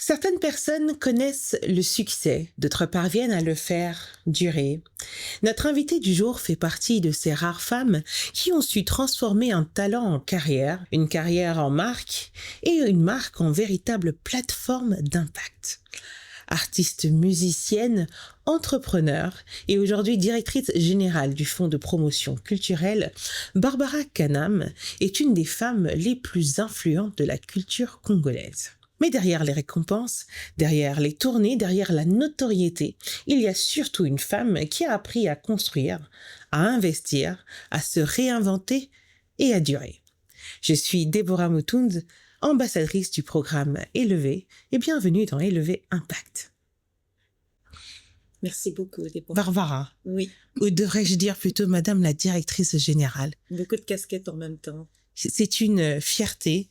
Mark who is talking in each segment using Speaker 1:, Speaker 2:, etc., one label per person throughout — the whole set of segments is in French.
Speaker 1: Certaines personnes connaissent le succès, d'autres parviennent à le faire durer. Notre invitée du jour fait partie de ces rares femmes qui ont su transformer un talent en carrière, une carrière en marque et une marque en véritable plateforme d'impact. Artiste musicienne, entrepreneur et aujourd'hui directrice générale du Fonds de promotion culturelle, Barbara Kanam est une des femmes les plus influentes de la culture congolaise. Mais derrière les récompenses, derrière les tournées, derrière la notoriété, il y a surtout une femme qui a appris à construire, à investir, à se réinventer et à durer. Je suis Déborah Mutunde, ambassadrice du programme Élevé, et bienvenue dans Élevé Impact.
Speaker 2: Merci beaucoup, Déborah.
Speaker 1: Barbara,
Speaker 2: Oui,
Speaker 1: ou devrais-je dire plutôt Madame la directrice générale.
Speaker 2: beaucoup de casquettes en même temps.
Speaker 1: C'est une fierté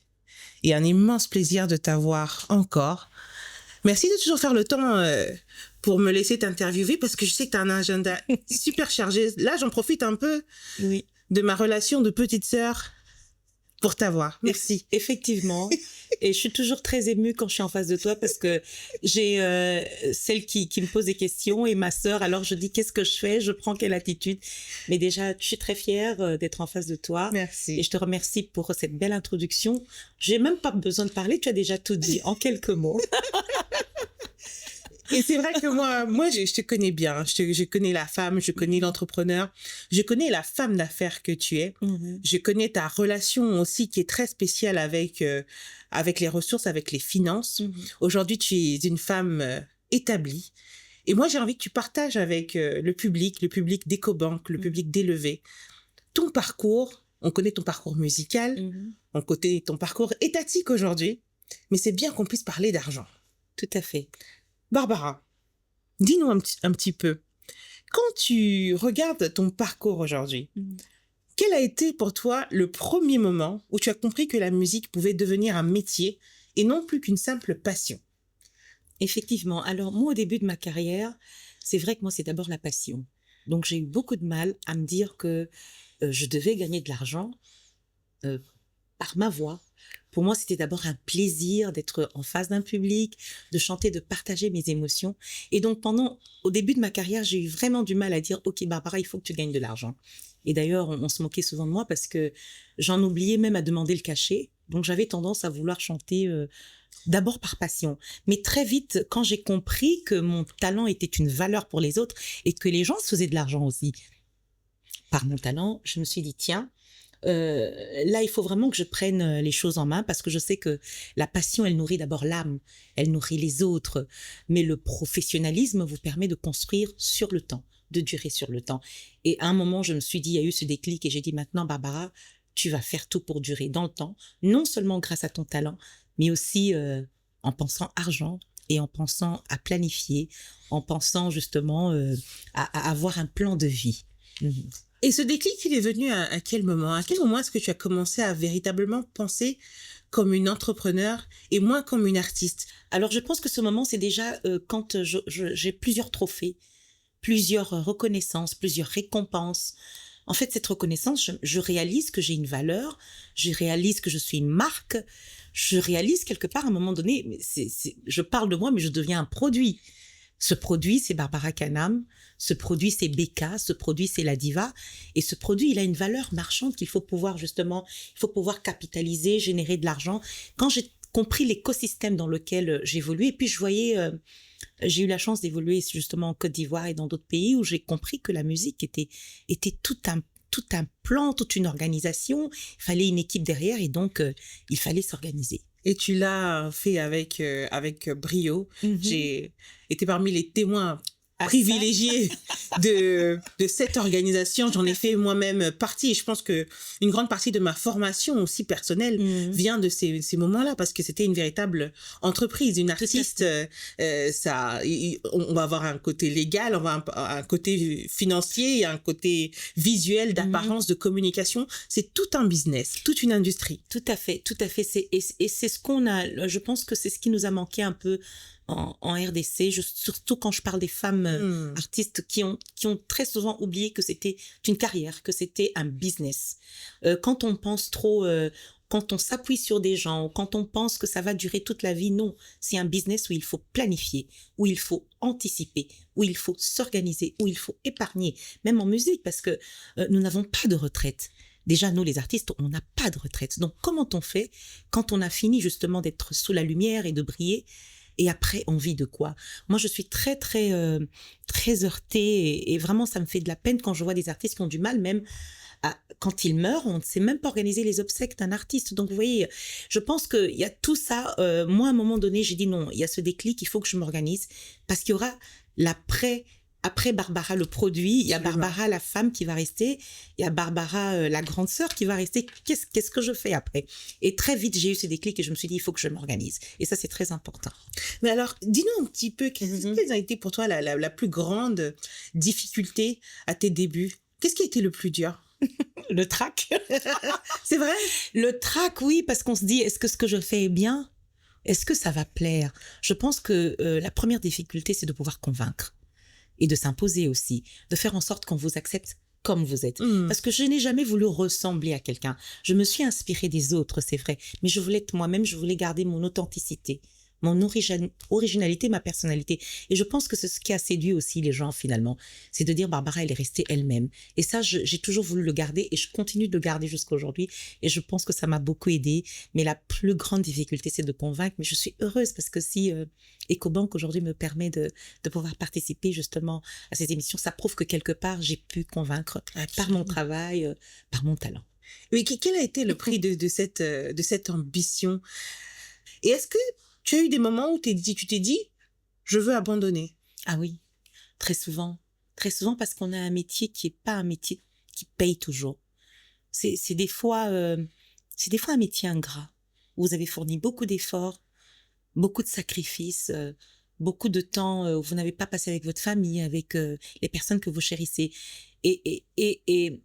Speaker 1: et un immense plaisir de t'avoir encore. Merci de toujours faire le temps pour me laisser t'interviewer parce que je sais que tu as un agenda super chargé. Là, j'en profite un peu
Speaker 2: Oui,
Speaker 1: de ma relation de petite sœur pour t'avoir. Merci.
Speaker 2: effectivement. Et je suis toujours très émue quand je suis en face de toi parce que j'ai celle qui me pose des questions et ma sœur. Alors je dis qu'est-ce que je fais, je prends quelle attitude. Mais déjà, je suis très fière d'être en face de toi.
Speaker 1: Merci.
Speaker 2: Et je te remercie pour cette belle introduction. J'ai même pas besoin de parler, tu as déjà tout dit en quelques mots.
Speaker 1: Et c'est vrai que moi, je te connais bien. Je connais la femme, je connais l'entrepreneur, je connais la femme d'affaires que tu es.
Speaker 2: Mhm.
Speaker 1: Je connais ta relation aussi qui est très spéciale avec les ressources, avec les finances.
Speaker 2: Mhm.
Speaker 1: Aujourd'hui, tu es une femme établie. Et moi, j'ai envie que tu partages avec le public d'Ecobank, le public d'Élevé, ton parcours. On connaît ton parcours musical,
Speaker 2: Mhm.
Speaker 1: on connaît ton parcours étatique aujourd'hui, mais c'est bien qu'on puisse parler d'argent.
Speaker 2: Tout à fait.
Speaker 1: Barbara, dis-nous un petit peu, quand tu regardes ton parcours aujourd'hui,
Speaker 2: Mhm.
Speaker 1: quel a été pour toi le premier moment où tu as compris que la musique pouvait devenir un métier et non plus qu'une simple passion?
Speaker 2: Effectivement. Alors, moi, au début de ma carrière, c'est vrai que moi, c'est d'abord la passion. Donc, j'ai eu beaucoup de mal à me dire que je devais gagner de l'argent euh, par ma voix. Pour moi, c'était d'abord un plaisir d'être en face d'un public, de chanter, de partager mes émotions. Et donc, au début de ma carrière, j'ai eu vraiment du mal à dire, OK, Barbara, il faut que tu gagnes de l'argent. Et d'ailleurs, on se moquait souvent de moi parce que j'en oubliais même à demander le cachet. Donc, j'avais tendance à vouloir chanter d'abord par passion. Mais très vite, quand j'ai compris que mon talent était une valeur pour les autres et que les gens se faisaient de l'argent aussi par mon talent, je me suis dit, tiens, là, il faut vraiment que je prenne les choses en main parce que je sais que la passion, elle nourrit d'abord l'âme, elle nourrit les autres. Mais le professionnalisme vous permet de construire sur le temps, de durer sur le temps. Et à un moment, je me suis dit, il y a eu ce déclic et j'ai dit, maintenant, Barbara, tu vas faire tout pour durer dans le temps, non seulement grâce à ton talent, mais aussi en pensant argent et en pensant à planifier, en pensant justement à avoir un plan de vie. Mhm.
Speaker 1: Et ce déclic, il est venu à quel moment? À quel moment est-ce que tu as commencé à véritablement penser comme une entrepreneur et moins comme une artiste?
Speaker 2: Alors, je pense que ce moment, c'est déjà quand j'ai plusieurs trophées, plusieurs reconnaissances, plusieurs récompenses. En fait, cette reconnaissance, je réalise que j'ai une valeur, je réalise que je suis une marque, je réalise quelque part à un moment donné, je parle de moi, mais je deviens un produit. Ce produit, c'est Barbara Kanam, ce produit, c'est Becca, ce produit, c'est la diva. Et ce produit, il a une valeur marchande qu'il faut pouvoir capitaliser, générer de l'argent. Quand j'ai compris l'écosystème dans lequel j'évolue, et puis je voyais, j'ai eu la chance d'évoluer justement en Côte d'Ivoire et dans d'autres pays où j'ai compris que la musique était tout un plan, toute une organisation. Il fallait une équipe derrière et donc il fallait s'organiser.
Speaker 1: Et tu l'as fait avec brio.
Speaker 2: Mhm.
Speaker 1: J'ai été parmi les témoins
Speaker 2: Ah,
Speaker 1: privilégiés de cette organisation. J'en ai fait moi-même partie. Et je pense que une grande partie de ma formation aussi personnelle
Speaker 2: Mhm.
Speaker 1: vient de ces moments-là parce que c'était une véritable entreprise. Une artiste, on va avoir un côté légal, on va avoir un côté financier et un côté visuel, d'apparence, de communication. C'est tout un business, toute une industrie.
Speaker 2: Tout à fait, tout à fait. Et c'est ce qu'on a, je pense que c'est ce qui nous a manqué un peu en RDC, surtout quand je parle des femmes artistes qui ont très souvent oublié que c'était une carrière, que c'était un business. Quand on pense trop quand on s'appuie sur des gens, ou quand on pense que ça va durer toute la vie, non. C'est un business où il faut planifier, où il faut anticiper, où il faut s'organiser, où il faut épargner, même en musique, parce que nous n'avons pas de retraite. Déjà, nous, les artistes, on n'a pas de retraite. Donc, comment on fait quand on a fini justement d'être sous la lumière et de briller? Et après, on vit de quoi? Moi, je suis très heurtée et vraiment, ça me fait de la peine quand je vois des artistes qui ont du mal même quand ils meurent, on ne sait même pas organiser les obsèques d'un artiste. Donc, vous voyez, je pense qu'il y a tout ça. Moi, à un moment donné, j'ai dit non, il y a ce déclic, il faut que je m'organise parce qu'il y aura après Barbara le produit, il y a Barbara la femme qui va rester, il y a Barbara la grande sœur qui va rester. Qu'est-ce que je fais après? Et très vite, j'ai eu ce déclic et je me suis dit, il faut que je m'organise. Et ça, c'est très important.
Speaker 1: Mais alors, dis-nous un petit peu, quelle a été pour toi la plus grande difficulté à tes débuts? Qu'est-ce qui a été le plus dur?
Speaker 2: Le trac.
Speaker 1: C'est vrai?
Speaker 2: Le trac, oui, parce qu'on se dit, est-ce que ce que je fais est bien? Est-ce que ça va plaire? Je pense que la première difficulté, c'est de pouvoir convaincre. Et de s'imposer aussi, de faire en sorte qu'on vous accepte comme vous êtes. Parce que je n'ai jamais voulu ressembler à quelqu'un. Je me suis inspirée des autres, c'est vrai, mais je voulais être moi-même, je voulais garder mon authenticité, mon originalité, ma personnalité. Et je pense que c'est ce qui a séduit aussi les gens finalement, c'est de dire Barbara, elle est restée elle-même. Et ça, j'ai toujours voulu le garder et je continue de le garder jusqu'à aujourd'hui. Et je pense que ça m'a beaucoup aidée. Mais la plus grande difficulté, c'est de convaincre. Mais je suis heureuse parce que si EcoBank aujourd'hui me permet de pouvoir participer justement à ces émissions, ça prouve que quelque part, j'ai pu convaincre par mon travail, par mon talent.
Speaker 1: Oui, quel a été le prix de cette ambition? Et est-ce que tu as eu des moments où tu t'es dit, je veux abandonner?
Speaker 2: Ah oui, très souvent. Très souvent parce qu'on a un métier qui n'est pas un métier qui paye toujours. C'est des fois un métier ingrat. Vous avez fourni beaucoup d'efforts, beaucoup de sacrifices, beaucoup de temps où vous n'avez pas passé avec votre famille, avec les personnes que vous chérissez. Et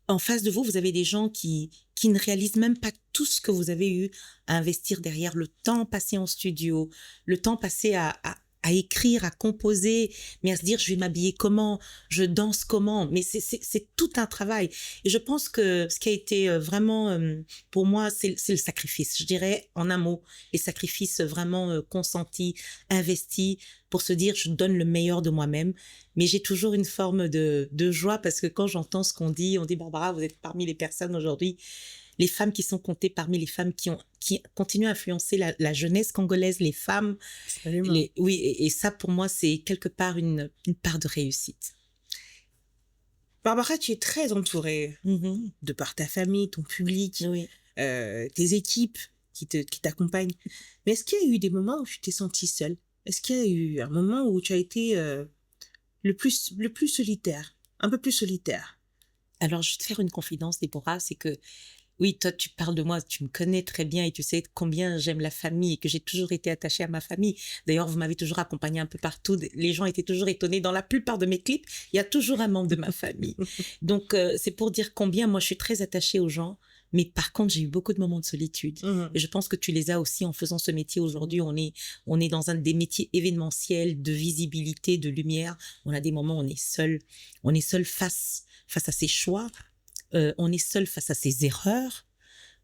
Speaker 2: en face de vous, vous avez des gens qui ne réalisent même pas tout ce que vous avez eu à investir derrière, le temps passé en studio, le temps passé à écrire, à composer, mais à se dire je vais m'habiller comment, je danse comment, mais c'est tout un travail. Et je pense que ce qui a été vraiment pour moi, c'est le sacrifice. Je dirais en un mot, les sacrifices vraiment consentis, investis pour se dire je donne le meilleur de moi-même. Mais j'ai toujours une forme de joie parce que quand j'entends ce qu'on dit Barbara, vous êtes parmi les personnes aujourd'hui, les femmes qui sont comptées parmi les femmes qui continuent à influencer la jeunesse congolaise, les femmes. Oui, et ça pour moi, c'est quelque part une part de réussite.
Speaker 1: Barbara, tu es très entourée de par ta famille, ton public,
Speaker 2: oui.
Speaker 1: Tes équipes qui t'accompagnent. Mais est-ce qu'il y a eu des moments où tu t'es sentie seule? Est-ce qu'il y a eu un moment où tu as été le plus solitaire, un peu plus solitaire?
Speaker 2: Alors, je vais te faire une confidence, Déborah, c'est que oui, toi, tu parles de moi, tu me connais très bien et tu sais combien j'aime la famille et que j'ai toujours été attachée à ma famille. D'ailleurs, vous m'avez toujours accompagnée un peu partout. Les gens étaient toujours étonnés. Dans la plupart de mes clips, il y a toujours un membre de ma famille. Donc, c'est pour dire combien moi, je suis très attachée aux gens. Mais par contre, j'ai eu beaucoup de moments de solitude. Et je pense que tu les as aussi en faisant ce métier aujourd'hui. On est dans un des métiers événementiels, de visibilité, de lumière. On a des moments où on est seul. On est seul face à ses choix. On est seul face à ses erreurs,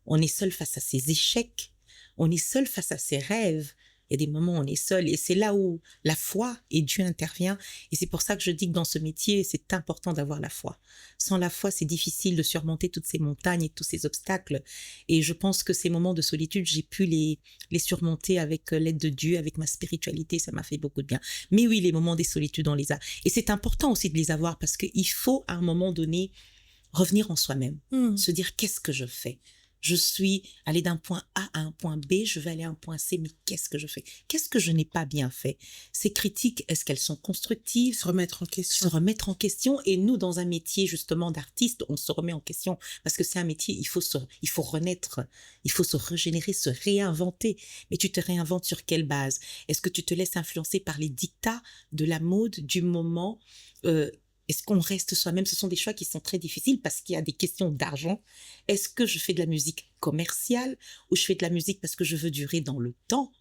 Speaker 2: on est seul face à ses échecs, on est seul face à ses rêves. Il y a des moments où on est seul et c'est là où la foi et Dieu intervient. Et c'est pour ça que je dis que dans ce métier, c'est important d'avoir la foi. Sans la foi, c'est difficile de surmonter toutes ces montagnes et tous ces obstacles. Et je pense que ces moments de solitude, j'ai pu les surmonter avec l'aide de Dieu, avec ma spiritualité. Ça m'a fait beaucoup de bien. Mais oui, les moments des solitudes, on les a. Et c'est important aussi de les avoir parce qu'il faut à un moment donné revenir en soi-même, se dire qu'est-ce que je fais? Je suis allée d'un point A à un point B, je vais aller à un point C, mais qu'est-ce que je fais? Qu'est-ce que je n'ai pas bien fait? Ces critiques, est-ce qu'elles sont constructives?
Speaker 1: Se remettre en question.
Speaker 2: Se remettre en question. Et nous, dans un métier justement d'artiste, on se remet en question parce que c'est un métier, il faut renaître, il faut se régénérer, se réinventer. Mais tu te réinventes sur quelle base? Est-ce que tu te laisses influencer par les dictats de la mode, du moment? Est-ce qu'on reste soi-même? Ce sont des choix qui sont très difficiles parce qu'il y a des questions d'argent. Est-ce que je fais de la musique commerciale ou je fais de la musique parce que je veux durer dans le temps?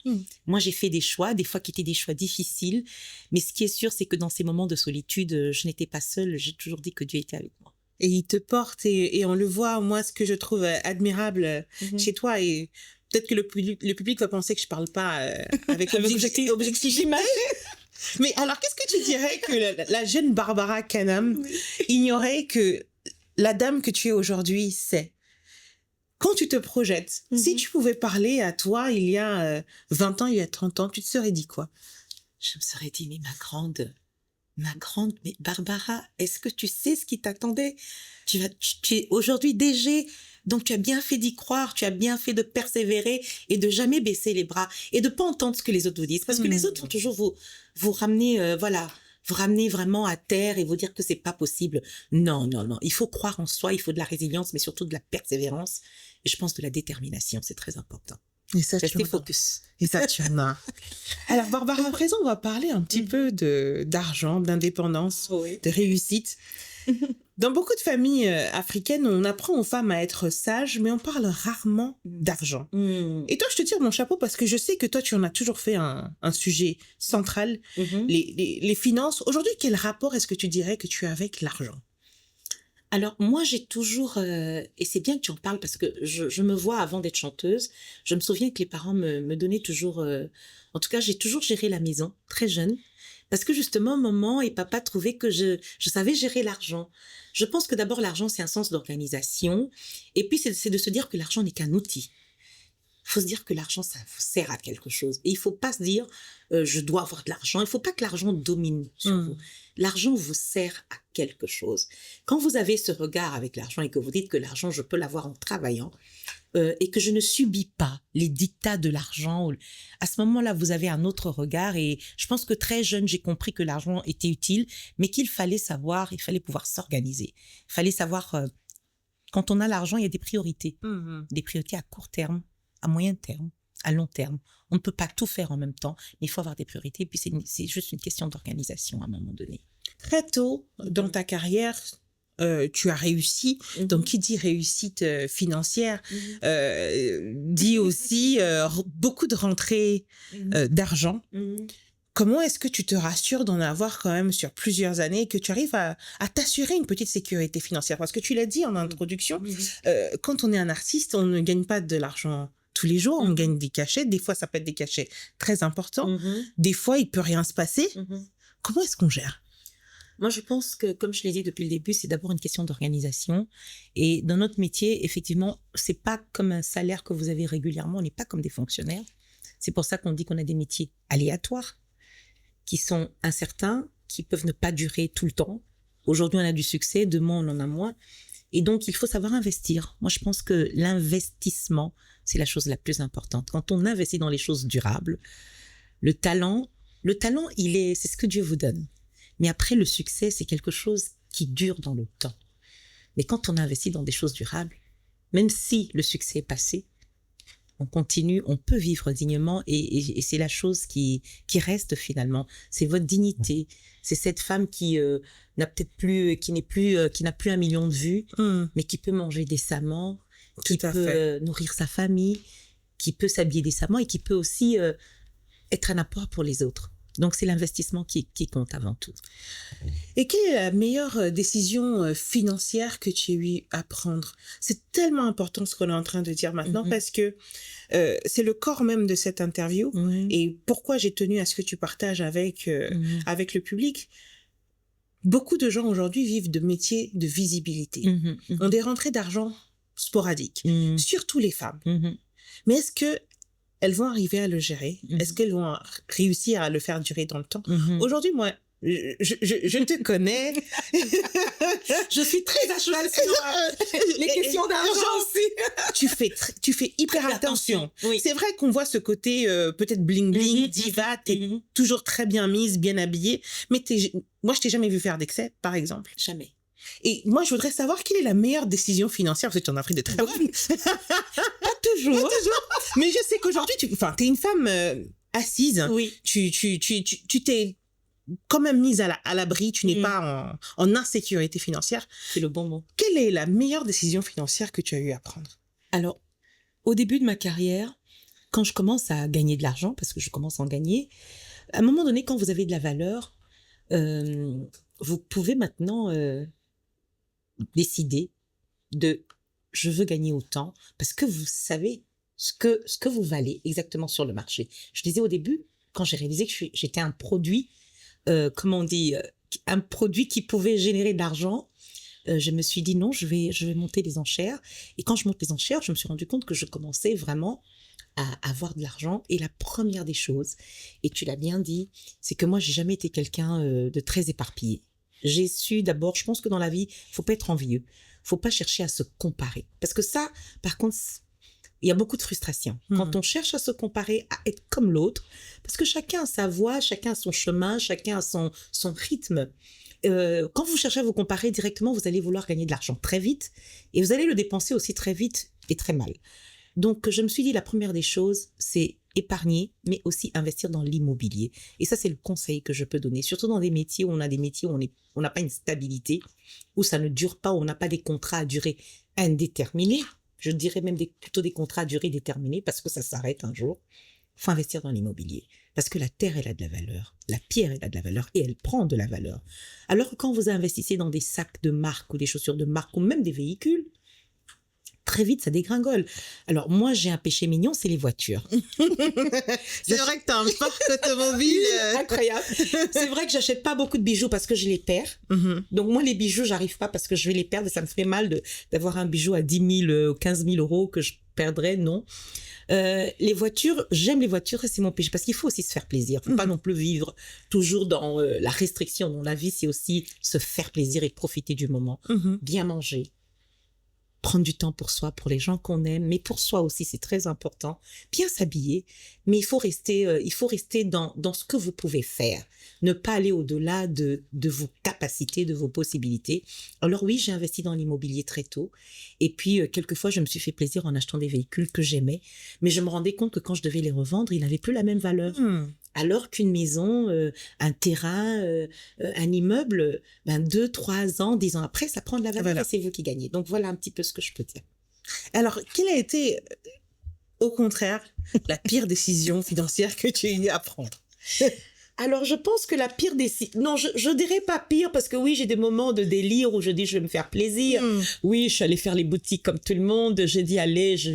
Speaker 2: Moi, j'ai fait des choix, des fois qui étaient des choix difficiles. Mais ce qui est sûr, c'est que dans ces moments de solitude, je n'étais pas seule. J'ai toujours dit que Dieu était avec moi.
Speaker 1: Et il te porte et on le voit. Moi, ce que je trouve admirable chez toi, et peut-être que le public va penser que je parle pas avec objectivité. Mais alors, qu'est-ce que tu dirais que la jeune Barbara Canham ignorait que la dame que tu es aujourd'hui sait? Quand tu te projettes, si tu pouvais parler à toi il y a 20 ans, il y a 30 ans, tu te serais dit quoi?
Speaker 2: Je me serais dit, mais mais Barbara, est-ce que tu sais ce qui t'attendait? Tu es aujourd'hui DG, donc tu as bien fait d'y croire, tu as bien fait de persévérer et de jamais baisser les bras et de pas entendre ce que les autres vous disent, parce que les autres vont toujours vous ramener, vous ramener vraiment à terre et vous dire que c'est pas possible. Non, non, non. Il faut croire en soi, il faut de la résilience, mais surtout de la persévérance. Et je pense de la détermination, c'est très important.
Speaker 1: Et ça,
Speaker 2: rester focus.
Speaker 1: Et ça, tu en as. Alors, Barbara, à présent, on va parler un petit peu d'argent, d'indépendance, de réussite. Dans beaucoup de familles africaines, on apprend aux femmes à être sages, mais on parle rarement d'argent. Et toi, je te tire mon chapeau parce que je sais que toi, tu en as toujours fait un sujet central, les finances. Aujourd'hui, quel rapport est-ce que tu dirais que tu as avec l'argent?
Speaker 2: Alors, moi, j'ai toujours... et c'est bien que tu en parles parce que je me vois avant d'être chanteuse. Je me souviens que les parents me donnaient toujours... en tout cas, j'ai toujours géré la maison, très jeune. Parce que justement, maman et papa trouvaient que je savais gérer l'argent. Je pense que d'abord, l'argent, c'est un sens d'organisation. Et puis, c'est de se dire que l'argent n'est qu'un outil. Il faut se dire que l'argent, ça vous sert à quelque chose. Et il ne faut pas se dire, je dois avoir de l'argent. Il ne faut pas que l'argent domine sur vous. L'argent vous sert à quelque chose. Quand vous avez ce regard avec l'argent et que vous dites que l'argent, je peux l'avoir en travaillant, et que je ne subis pas les dictats de l'argent, à ce moment-là, vous avez un autre regard. Et je pense que très jeune, j'ai compris que l'argent était utile, mais qu'il fallait savoir, il fallait pouvoir s'organiser. Il fallait savoir, quand on a l'argent, il y a des priorités. Des priorités à court terme, à moyen terme, à long terme. On ne peut pas tout faire en même temps, mais il faut avoir des priorités. Et puis, c'est juste une question d'organisation à un moment donné.
Speaker 1: Très tôt dans ta carrière, tu as réussi. Donc, qui dit réussite financière dit aussi beaucoup de rentrées d'argent. Comment est-ce que tu te rassures d'en avoir quand même sur plusieurs années, que tu arrives à t'assurer une petite sécurité financière? Parce que tu l'as dit en introduction, quand on est un artiste, on ne gagne pas de l'argent tous les jours, on gagne des cachets. Des fois, ça peut être des cachets très importants. Des fois, il peut rien se passer. Comment est-ce qu'on gère?
Speaker 2: Moi, je pense que, comme je l'ai dit depuis le début, c'est d'abord une question d'organisation. Et dans notre métier, effectivement, c'est pas comme un salaire que vous avez régulièrement. On n'est pas comme des fonctionnaires. C'est pour ça qu'on dit qu'on a des métiers aléatoires, qui sont incertains, qui peuvent ne pas durer tout le temps. Aujourd'hui, on a du succès, demain, on en a moins. Et donc, il faut savoir investir. Moi, je pense que l'investissement, c'est la chose la plus importante. Quand on investit dans les choses durables, le talent, c'est ce que Dieu vous donne. Mais après, le succès, c'est quelque chose qui dure dans le temps. Mais quand on investit dans des choses durables, même si le succès est passé, on continue, on peut vivre dignement et c'est la chose qui reste finalement. C'est votre dignité. C'est cette femme qui n'a peut-être plus, qui n'a plus 1 million de vues, mais qui peut manger décemment, qui peut nourrir sa famille, qui peut s'habiller décemment et qui peut aussi être un apport pour les autres. Donc, c'est l'investissement qui compte avant tout.
Speaker 1: Et quelle est la meilleure décision financière que tu as eu à prendre? C'est tellement important ce qu'on est en train de dire maintenant parce que c'est le corps même de cette interview. Et pourquoi j'ai tenu à ce que tu partages avec le public. Beaucoup de gens aujourd'hui vivent de métiers de visibilité, ont des rentrées d'argent sporadiques, surtout les femmes. Mais est-ce que elles vont arriver à le gérer? Est-ce qu'elles vont réussir à le faire durer dans le temps? Aujourd'hui, moi, je te connais.
Speaker 2: Je suis très à cheval sur les questions d'argent aussi.
Speaker 1: Tu fais hyper attention.
Speaker 2: Oui.
Speaker 1: C'est vrai qu'on voit ce côté peut-être bling-bling, diva, t'es toujours très bien mise, bien habillée. Mais moi, je t'ai jamais vu faire d'excès, par exemple.
Speaker 2: Jamais.
Speaker 1: Et moi, je voudrais savoir quelle est la meilleure décision financière, parce que tu en as pris de très bonnes.
Speaker 2: Pas toujours.
Speaker 1: Mais je sais qu'aujourd'hui, t'es une femme assise.
Speaker 2: Oui.
Speaker 1: Tu t'es quand même mise à l'abri. Tu n'es pas en insécurité financière.
Speaker 2: C'est le bon mot.
Speaker 1: Quelle est la meilleure décision financière que tu as eu à prendre?
Speaker 2: Alors, au début de ma carrière, quand je commence à gagner de l'argent, parce que je commence à en gagner, à un moment donné, quand vous avez de la valeur, vous pouvez maintenant décider de je veux gagner autant parce que vous savez ce que vous valez exactement sur le marché. Je disais au début, quand j'ai réalisé que j'étais un produit, comment on dit, un produit qui pouvait générer de l'argent, je me suis dit non, je vais monter les enchères. Et quand je monte les enchères, je me suis rendu compte que je commençais vraiment à avoir de l'argent. Et la première des choses, et tu l'as bien dit, c'est que moi, j'ai jamais été quelqu'un de très éparpillé. J'ai su d'abord, je pense que dans la vie, faut pas être envieux. Faut pas chercher à se comparer. Parce que ça, par contre, il y a beaucoup de frustration. Quand on cherche à se comparer, à être comme l'autre, parce que chacun a sa voix, chacun a son chemin, chacun a son rythme. Quand vous cherchez à vous comparer directement, vous allez vouloir gagner de l'argent très vite et vous allez le dépenser aussi très vite et très mal. Donc, je me suis dit, la première des choses, c'est épargner, mais aussi investir dans l'immobilier. Et ça, c'est le conseil que je peux donner, surtout dans des métiers où on a des métiers où on n'a pas une stabilité, où ça ne dure pas, où on n'a pas des contrats à durée indéterminée. Je dirais même plutôt des contrats à durée déterminée parce que ça s'arrête un jour. Il faut investir dans l'immobilier. Parce que la terre, elle a de la valeur. La pierre, elle a de la valeur et elle prend de la valeur. Alors que quand vous investissez dans des sacs de marque ou des chaussures de marque ou même des véhicules, très vite, ça dégringole. Alors, moi, j'ai un péché mignon, c'est les voitures.
Speaker 1: C'est vrai que tu as un parc automobile.
Speaker 2: Incroyable. C'est vrai que j'achète pas beaucoup de bijoux parce que je les perds. Donc, moi, les bijoux, j'arrive pas parce que je vais les perdre et ça me ferait mal d'avoir un bijou à 10 000, 15 000 euros que je perdrais, non. Les voitures, j'aime les voitures et c'est mon péché parce qu'il faut aussi se faire plaisir. Faut pas non plus vivre toujours dans la restriction. Dans la vie, c'est aussi se faire plaisir et profiter du moment. Bien manger. Prendre du temps pour soi, pour les gens qu'on aime, mais pour soi aussi, c'est très important. Bien s'habiller, mais il faut rester dans ce que vous pouvez faire. Ne pas aller au-delà de vos capacités, de vos possibilités. Alors oui, j'ai investi dans l'immobilier très tôt. Et puis, quelquefois, je me suis fait plaisir en achetant des véhicules que j'aimais. Mais je me rendais compte que quand je devais les revendre, ils n'avaient plus la même valeur. Alors qu'une maison, un terrain, un immeuble, 2, 3 ans, 10 ans après, ça prend de la valeur et c'est vous qui gagnez. Donc voilà un petit peu ce que je peux dire.
Speaker 1: Alors, quelle a été, au contraire, la pire décision financière que tu as eu à prendre?
Speaker 2: Alors, je pense que la pire décision... Non, je dirais pas pire parce que oui, j'ai des moments de délire où je dis je vais me faire plaisir. Oui, je suis allée faire les boutiques comme tout le monde. J'ai dit allez, je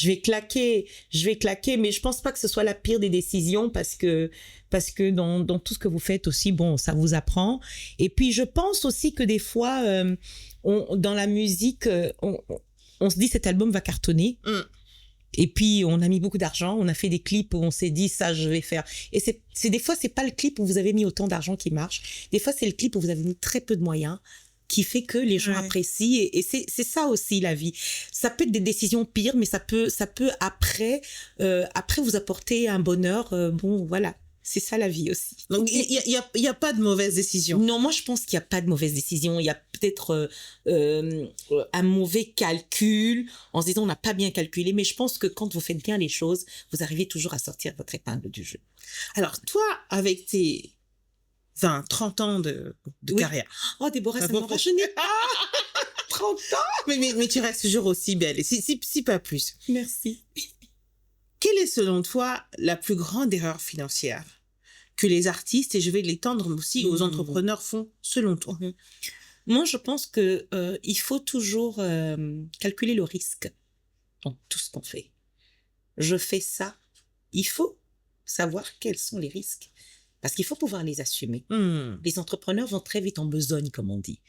Speaker 2: vais claquer. Mais je pense pas que ce soit la pire des décisions parce que dans tout ce que vous faites aussi, bon, ça vous apprend. Et puis, je pense aussi que des fois, dans la musique, on se dit cet album va cartonner. Et puis, on a mis beaucoup d'argent, on a fait des clips où on s'est dit, ça, je vais faire. Et c'est des fois, c'est pas le clip où vous avez mis autant d'argent qui marche. Des fois, c'est le clip où vous avez mis très peu de moyens qui fait que les gens apprécient. Et c'est ça aussi, la vie. Ça peut être des décisions pires, mais ça peut après vous apporter un bonheur. Bon, voilà. C'est ça la vie aussi.
Speaker 1: Donc, il y a pas de mauvaise décision.
Speaker 2: Non, moi, je pense qu'il n'y a pas de mauvaise décision. Il y a peut-être un mauvais calcul en se disant on n'a pas bien calculé. Mais je pense que quand vous faites bien les choses, vous arrivez toujours à sortir votre épingle du jeu.
Speaker 1: Alors, toi, avec tes 20, 30 ans de carrière.
Speaker 2: Oh, Déborah, ça me rajeunit pas. 30 ans.
Speaker 1: Mais tu restes toujours aussi belle, si pas plus.
Speaker 2: Merci.
Speaker 1: Quelle est selon toi la plus grande erreur financière que les artistes, et je vais l'étendre aussi aux entrepreneurs, font selon toi?
Speaker 2: Moi, je pense que il faut toujours calculer le risque dans tout ce qu'on fait. Je fais ça, il faut savoir quels sont les risques parce qu'il faut pouvoir les assumer. Les entrepreneurs vont très vite en besogne, comme on dit.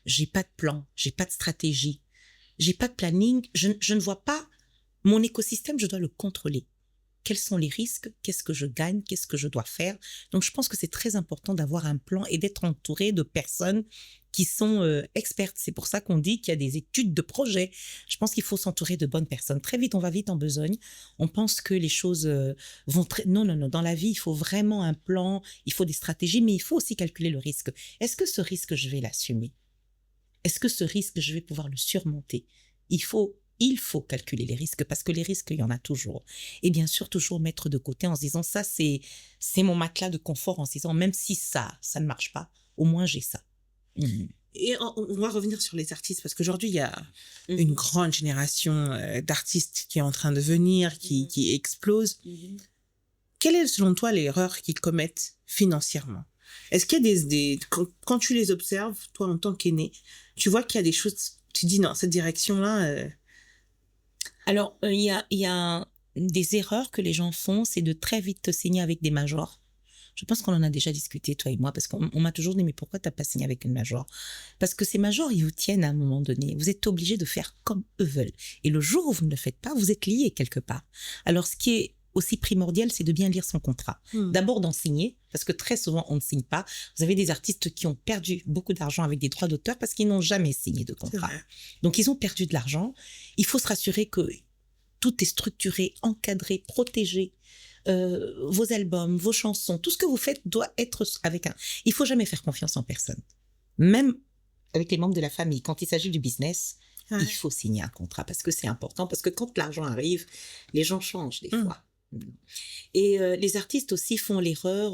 Speaker 2: J'ai pas de plan, j'ai pas de stratégie, j'ai pas de planning, je ne vois pas mon écosystème, je dois le contrôler. Quels sont les risques? Qu'est-ce que je gagne? Qu'est-ce que je dois faire? Donc, je pense que c'est très important d'avoir un plan et d'être entouré de personnes qui sont expertes. C'est pour ça qu'on dit qu'il y a des études de projet. Je pense qu'il faut s'entourer de bonnes personnes. Très vite, on va vite en besogne. On pense que les choses vont très... Non. Dans la vie, il faut vraiment un plan, il faut des stratégies, mais il faut aussi calculer le risque. Est-ce que ce risque, je vais l'assumer? Est-ce que ce risque, je vais pouvoir le surmonter? Il faut calculer les risques parce que les risques, il y en a toujours. Et bien sûr, toujours mettre de côté en se disant ça, c'est mon matelas de confort en se disant même si ça ne marche pas, au moins j'ai ça.
Speaker 1: Et on va revenir sur les artistes parce qu'aujourd'hui, il y a une grande génération d'artistes qui est en train de venir, qui explose. Quelle est selon toi l'erreur qu'ils commettent financièrement? Est-ce qu'il y a quand tu les observes, toi, en tant qu'aîné, tu vois qu'il y a des choses, tu dis non, cette direction-là,
Speaker 2: Alors, il y a des erreurs que les gens font, c'est de très vite te signer avec des majors. Je pense qu'on en a déjà discuté, toi et moi, parce qu'on m'a toujours dit, mais pourquoi t'as pas signé avec une major? Parce que ces majors, ils vous tiennent à un moment donné. Vous êtes obligé de faire comme eux veulent. Et le jour où vous ne le faites pas, vous êtes lié quelque part. Alors, ce qui est aussi primordial, c'est de bien lire son contrat. D'abord d'en signer, parce que très souvent, on ne signe pas. Vous avez des artistes qui ont perdu beaucoup d'argent avec des droits d'auteur parce qu'ils n'ont jamais signé de contrat. Donc, ils ont perdu de l'argent. Il faut se rassurer que tout est structuré, encadré, protégé. Vos albums, vos chansons, tout ce que vous faites doit être avec un... Il faut jamais faire confiance en personne. Même avec les membres de la famille. Quand il s'agit du business, il faut signer un contrat parce que c'est important. Parce que quand l'argent arrive, les gens changent des fois. Et les artistes aussi font l'erreur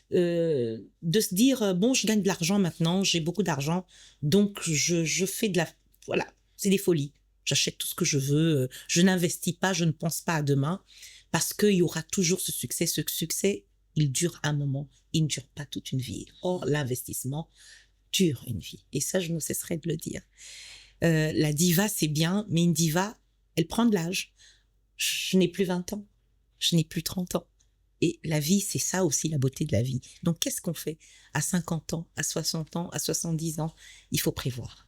Speaker 2: de se dire bon, je gagne de l'argent maintenant, j'ai beaucoup d'argent, donc je fais de la... Voilà, c'est des folies. J'achète tout ce que je veux, je n'investis pas, je ne pense pas à demain. Parce qu'il y aura toujours ce succès. Ce succès, il dure un moment, il ne dure pas toute une vie. Or, l'investissement dure une vie. Et ça, je ne cesserai de le dire. La diva, c'est bien, mais une diva, elle prend de l'âge. Je n'ai plus 20 ans, je n'ai plus 30 ans. Et la vie, c'est ça aussi, la beauté de la vie. Donc, qu'est-ce qu'on fait à 50 ans, à 60 ans, à 70 ans? Il faut prévoir.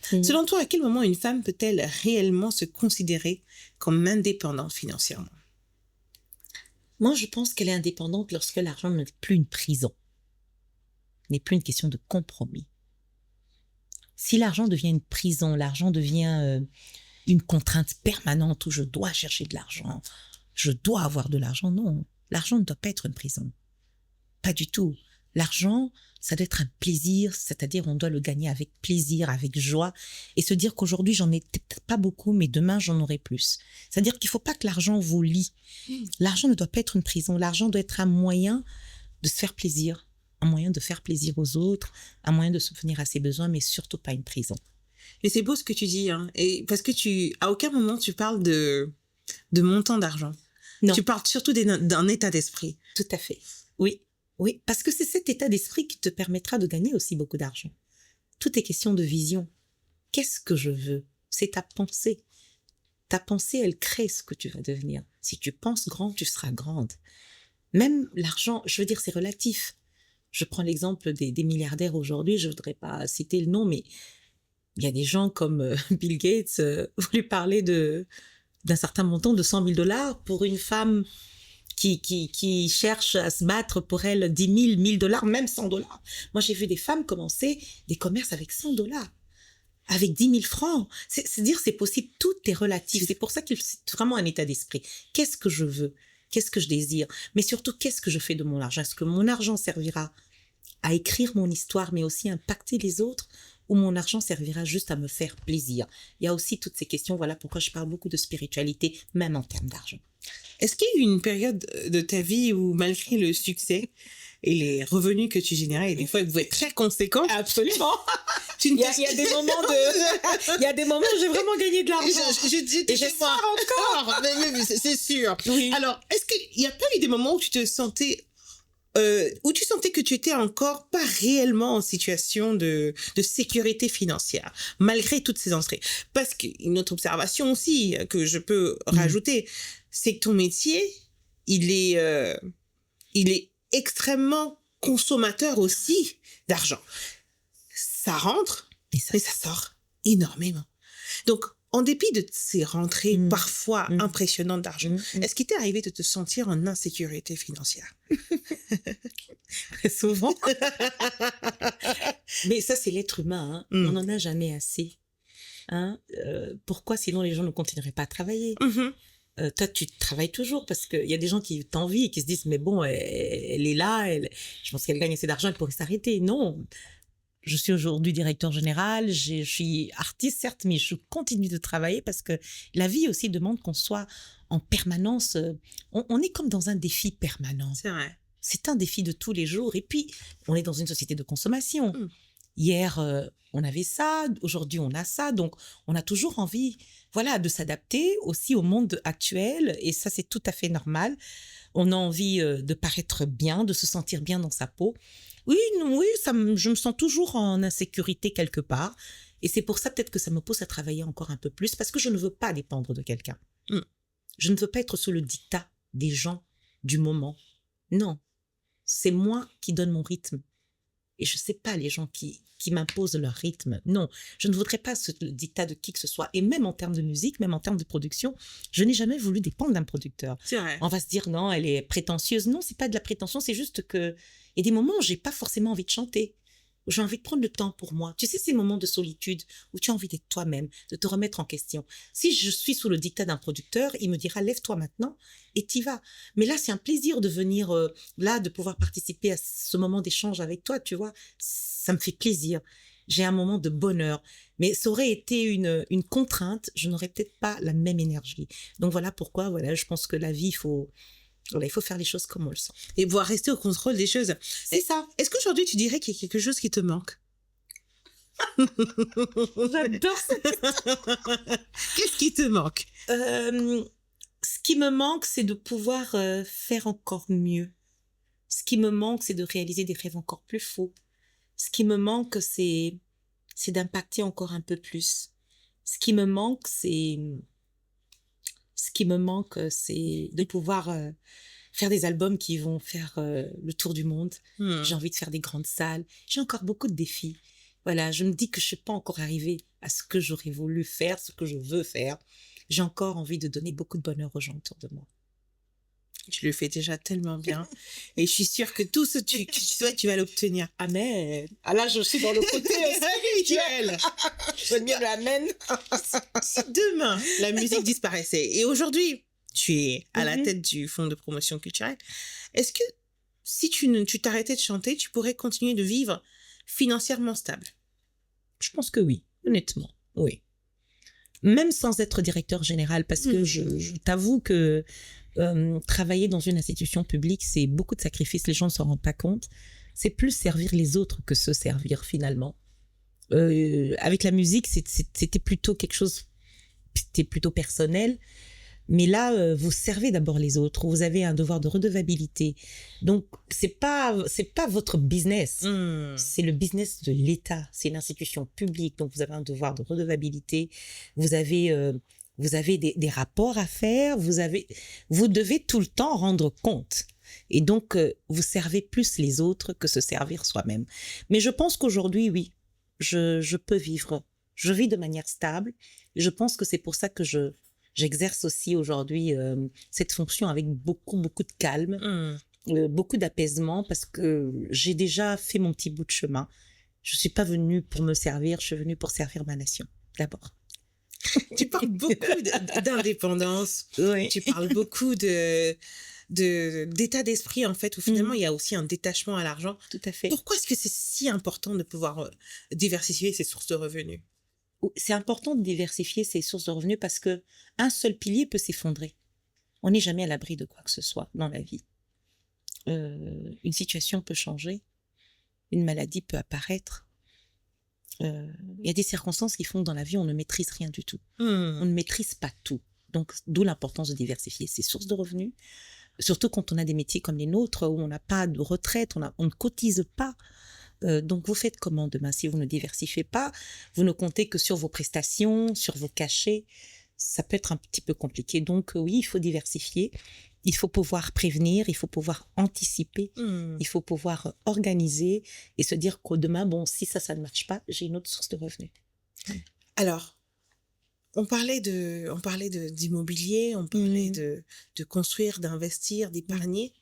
Speaker 1: Selon toi, à quel moment une femme peut-elle réellement se considérer comme indépendante financièrement?
Speaker 2: Moi, je pense qu'elle est indépendante lorsque l'argent n'est plus une prison, n'est plus une question de compromis. Si l'argent devient une prison, l'argent devient une contrainte permanente où je dois chercher de l'argent, je dois avoir de l'argent, non. L'argent ne doit pas être une prison. Pas du tout. L'argent, ça doit être un plaisir, c'est-à-dire on doit le gagner avec plaisir, avec joie, et se dire qu'aujourd'hui, j'en ai peut-être pas beaucoup, mais demain, j'en aurai plus. C'est-à-dire qu'il faut pas que l'argent vous lie. L'argent ne doit pas être une prison. L'argent doit être un moyen de se faire plaisir, un moyen de faire plaisir aux autres, un moyen de subvenir à ses besoins, mais surtout pas une prison.
Speaker 1: Et c'est beau ce que tu dis, hein, et parce que à aucun moment, tu parles de montant d'argent.
Speaker 2: Non.
Speaker 1: Tu parles surtout d'un état d'esprit.
Speaker 2: Tout à fait. Oui. Oui, parce que c'est cet état d'esprit qui te permettra de gagner aussi beaucoup d'argent. Tout est question de vision. Qu'est-ce que je veux? C'est ta pensée. Ta pensée, elle crée ce que tu vas devenir. Si tu penses grand, tu seras grande. Même l'argent, je veux dire, c'est relatif. Je prends l'exemple des milliardaires aujourd'hui, je ne voudrais pas citer le nom, mais il y a des gens comme Bill Gates, vous lui parlez d'un certain montant de 100 000 $ pour une femme qui cherche à se battre pour elle 10 000, 1 000 $, même 100 $. Moi, j'ai vu des femmes commencer des commerces avec 100 $, avec 10 000 francs. C'est dire, c'est possible, tout est relatif. C'est pour ça que c'est vraiment un état d'esprit. Qu'est-ce que je veux? Qu'est-ce que je désire? Mais surtout, qu'est-ce que je fais de mon argent? Est-ce que mon argent servira à écrire mon histoire, mais aussi à impacter les autres, ou mon argent servira juste à me faire plaisir? Il y a aussi toutes ces questions, voilà pourquoi je parle beaucoup de spiritualité, même en termes d'argent.
Speaker 1: Est-ce qu'il y a eu une période de ta vie où, malgré le succès et les revenus que tu générais, et des fois, ils pouvaient être très conséquents?
Speaker 2: Absolument. Il y a des moments il y a des moments où j'ai vraiment gagné de l'argent.
Speaker 1: Et j'espère encore. Mais c'est sûr.
Speaker 2: Oui.
Speaker 1: Alors, est-ce qu'il n'y a pas eu des moments où tu te sentais où tu sentais que tu étais encore pas réellement en situation de sécurité financière, malgré toutes ces entrées? Parce qu'une autre observation aussi que je peux rajouter, c'est que ton métier, il est extrêmement consommateur aussi d'argent. Ça rentre, mais ça sort énormément. Donc, en dépit de ces rentrées parfois impressionnantes d'argent, est-ce qu'il t'est arrivé de te sentir en insécurité financière?
Speaker 2: Très souvent. Mais ça, c'est l'être humain. Hein. On n'en a jamais assez. Hein? Pourquoi sinon les gens ne continueraient pas à travailler? Toi, tu travailles toujours parce qu'il y a des gens qui t'envient et qui se disent mais bon, elle est là, je pense qu'elle gagne assez d'argent, elle pourrait s'arrêter. Non. Je suis aujourd'hui directeur général, je suis artiste certes, mais je continue de travailler parce que la vie aussi demande qu'on soit en permanence. On est comme dans un défi permanent.
Speaker 1: C'est vrai.
Speaker 2: C'est un défi de tous les jours. Et puis, on est dans une société de consommation. Hier, on avait ça, aujourd'hui, on a ça. Donc, on a toujours envie, voilà, de s'adapter aussi au monde actuel. Et ça, c'est tout à fait normal. On a envie de paraître bien, de se sentir bien dans sa peau. Oui, oui, je me sens toujours en insécurité quelque part. Et c'est pour ça peut-être que ça me pousse à travailler encore un peu plus parce que je ne veux pas dépendre de quelqu'un. Je ne veux pas être sous le diktat des gens du moment. Non, c'est moi qui donne mon rythme. Et je ne sais pas les gens qui m'imposent leur rythme. Non, je ne voudrais pas le diktat de qui que ce soit. Et même en termes de musique, même en termes de production, je n'ai jamais voulu dépendre d'un producteur.
Speaker 1: C'est vrai.
Speaker 2: On va se dire, non, elle est prétentieuse. Non, c'est pas de la prétention, c'est juste que il y a des moments où j'ai pas forcément envie de chanter, où j'ai envie de prendre le temps pour moi. Tu sais, ces moments de solitude où tu as envie d'être toi-même, de te remettre en question. Si je suis sous le diktat d'un producteur, il me dira, lève-toi maintenant et t'y vas. Mais là, c'est un plaisir de venir là, de pouvoir participer à ce moment d'échange avec toi, tu vois. Ça me fait plaisir. J'ai un moment de bonheur. Mais ça aurait été une contrainte, je n'aurais peut-être pas la même énergie. Donc voilà pourquoi, voilà, je pense que la vie, il faut faire les choses comme on le sent.
Speaker 1: Et pouvoir rester au contrôle des choses.
Speaker 2: C'est ça.
Speaker 1: Est-ce qu'aujourd'hui, tu dirais qu'il y a quelque chose qui te manque?
Speaker 2: J'adore ça.
Speaker 1: Qu'est-ce qui te manque?
Speaker 2: Ce qui me manque, c'est de pouvoir faire encore mieux. Ce qui me manque, c'est de réaliser des rêves encore plus faux. Ce qui me manque, c'est d'impacter encore un peu plus. Ce qui me manque, c'est de pouvoir faire des albums qui vont faire le tour du monde. J'ai envie de faire des grandes salles. J'ai encore beaucoup de défis. Voilà, je me dis que je suis pas encore arrivée à ce que j'aurais voulu faire, ce que je veux faire. J'ai encore envie de donner beaucoup de bonheur aux gens autour de moi.
Speaker 1: Tu le fais déjà tellement bien. Et je suis sûre que tout ce que tu souhaites, tu vas l'obtenir.
Speaker 2: Amen. Ah là, je suis dans le côté spirituel. Je veux dire l'amen.
Speaker 1: Si demain, la musique disparaissait, et aujourd'hui, tu es à la tête du fonds de promotion culturelle, est-ce que si tu t'arrêtais de chanter, tu pourrais continuer de vivre financièrement stable?
Speaker 2: Je pense que oui, honnêtement, oui. Même sans être directeur général, parce que je t'avoue que travailler dans une institution publique, c'est beaucoup de sacrifices, les gens ne s'en rendent pas compte. C'est plus servir les autres que se servir finalement. Avec la musique, c'était plutôt quelque chose, c'était plutôt personnel. Mais là, vous servez d'abord les autres. Vous avez un devoir de redevabilité. Donc, c'est pas votre business. C'est le business de l'État. C'est une institution publique. Donc, vous avez un devoir de redevabilité. Vous avez des rapports à faire. Vous devez tout le temps rendre compte. Et donc, vous servez plus les autres que se servir soi-même. Mais je pense qu'aujourd'hui, oui, je peux vivre. Je vis de manière stable. Je pense que c'est pour ça que j'exerce aussi aujourd'hui cette fonction avec beaucoup de calme, beaucoup d'apaisement, parce que j'ai déjà fait mon petit bout de chemin. Je suis pas venue pour me servir, je suis venue pour servir ma nation, d'abord.
Speaker 1: Tu parles beaucoup d'indépendance,
Speaker 2: Oui.
Speaker 1: tu parles beaucoup d'état d'esprit, en fait, où finalement, il y a aussi un détachement à l'argent.
Speaker 2: Tout à fait.
Speaker 1: Pourquoi est-ce que c'est si important de pouvoir diversifier ses sources de revenus?
Speaker 2: C'est important de diversifier ses sources de revenus parce que un seul pilier peut s'effondrer. On n'est jamais à l'abri de quoi que ce soit dans la vie. Une situation peut changer, une maladie peut apparaître. Il y a des circonstances qui font que dans la vie, on ne maîtrise rien du tout. On ne maîtrise pas tout. Donc, d'où l'importance de diversifier ses sources de revenus. Surtout quand on a des métiers comme les nôtres, où on n'a pas de retraite, on ne cotise pas. Donc, vous faites comment demain si vous ne diversifiez pas? Vous ne comptez que sur vos prestations, sur vos cachets. Ça peut être un petit peu compliqué. Donc, oui, il faut diversifier. Il faut pouvoir prévenir, il faut pouvoir anticiper, il faut pouvoir organiser et se dire qu'au demain, bon, si ça ne marche pas, j'ai une autre source de revenus.
Speaker 1: Alors, on parlait d'immobilier, on parlait de construire, d'investir, d'épargner.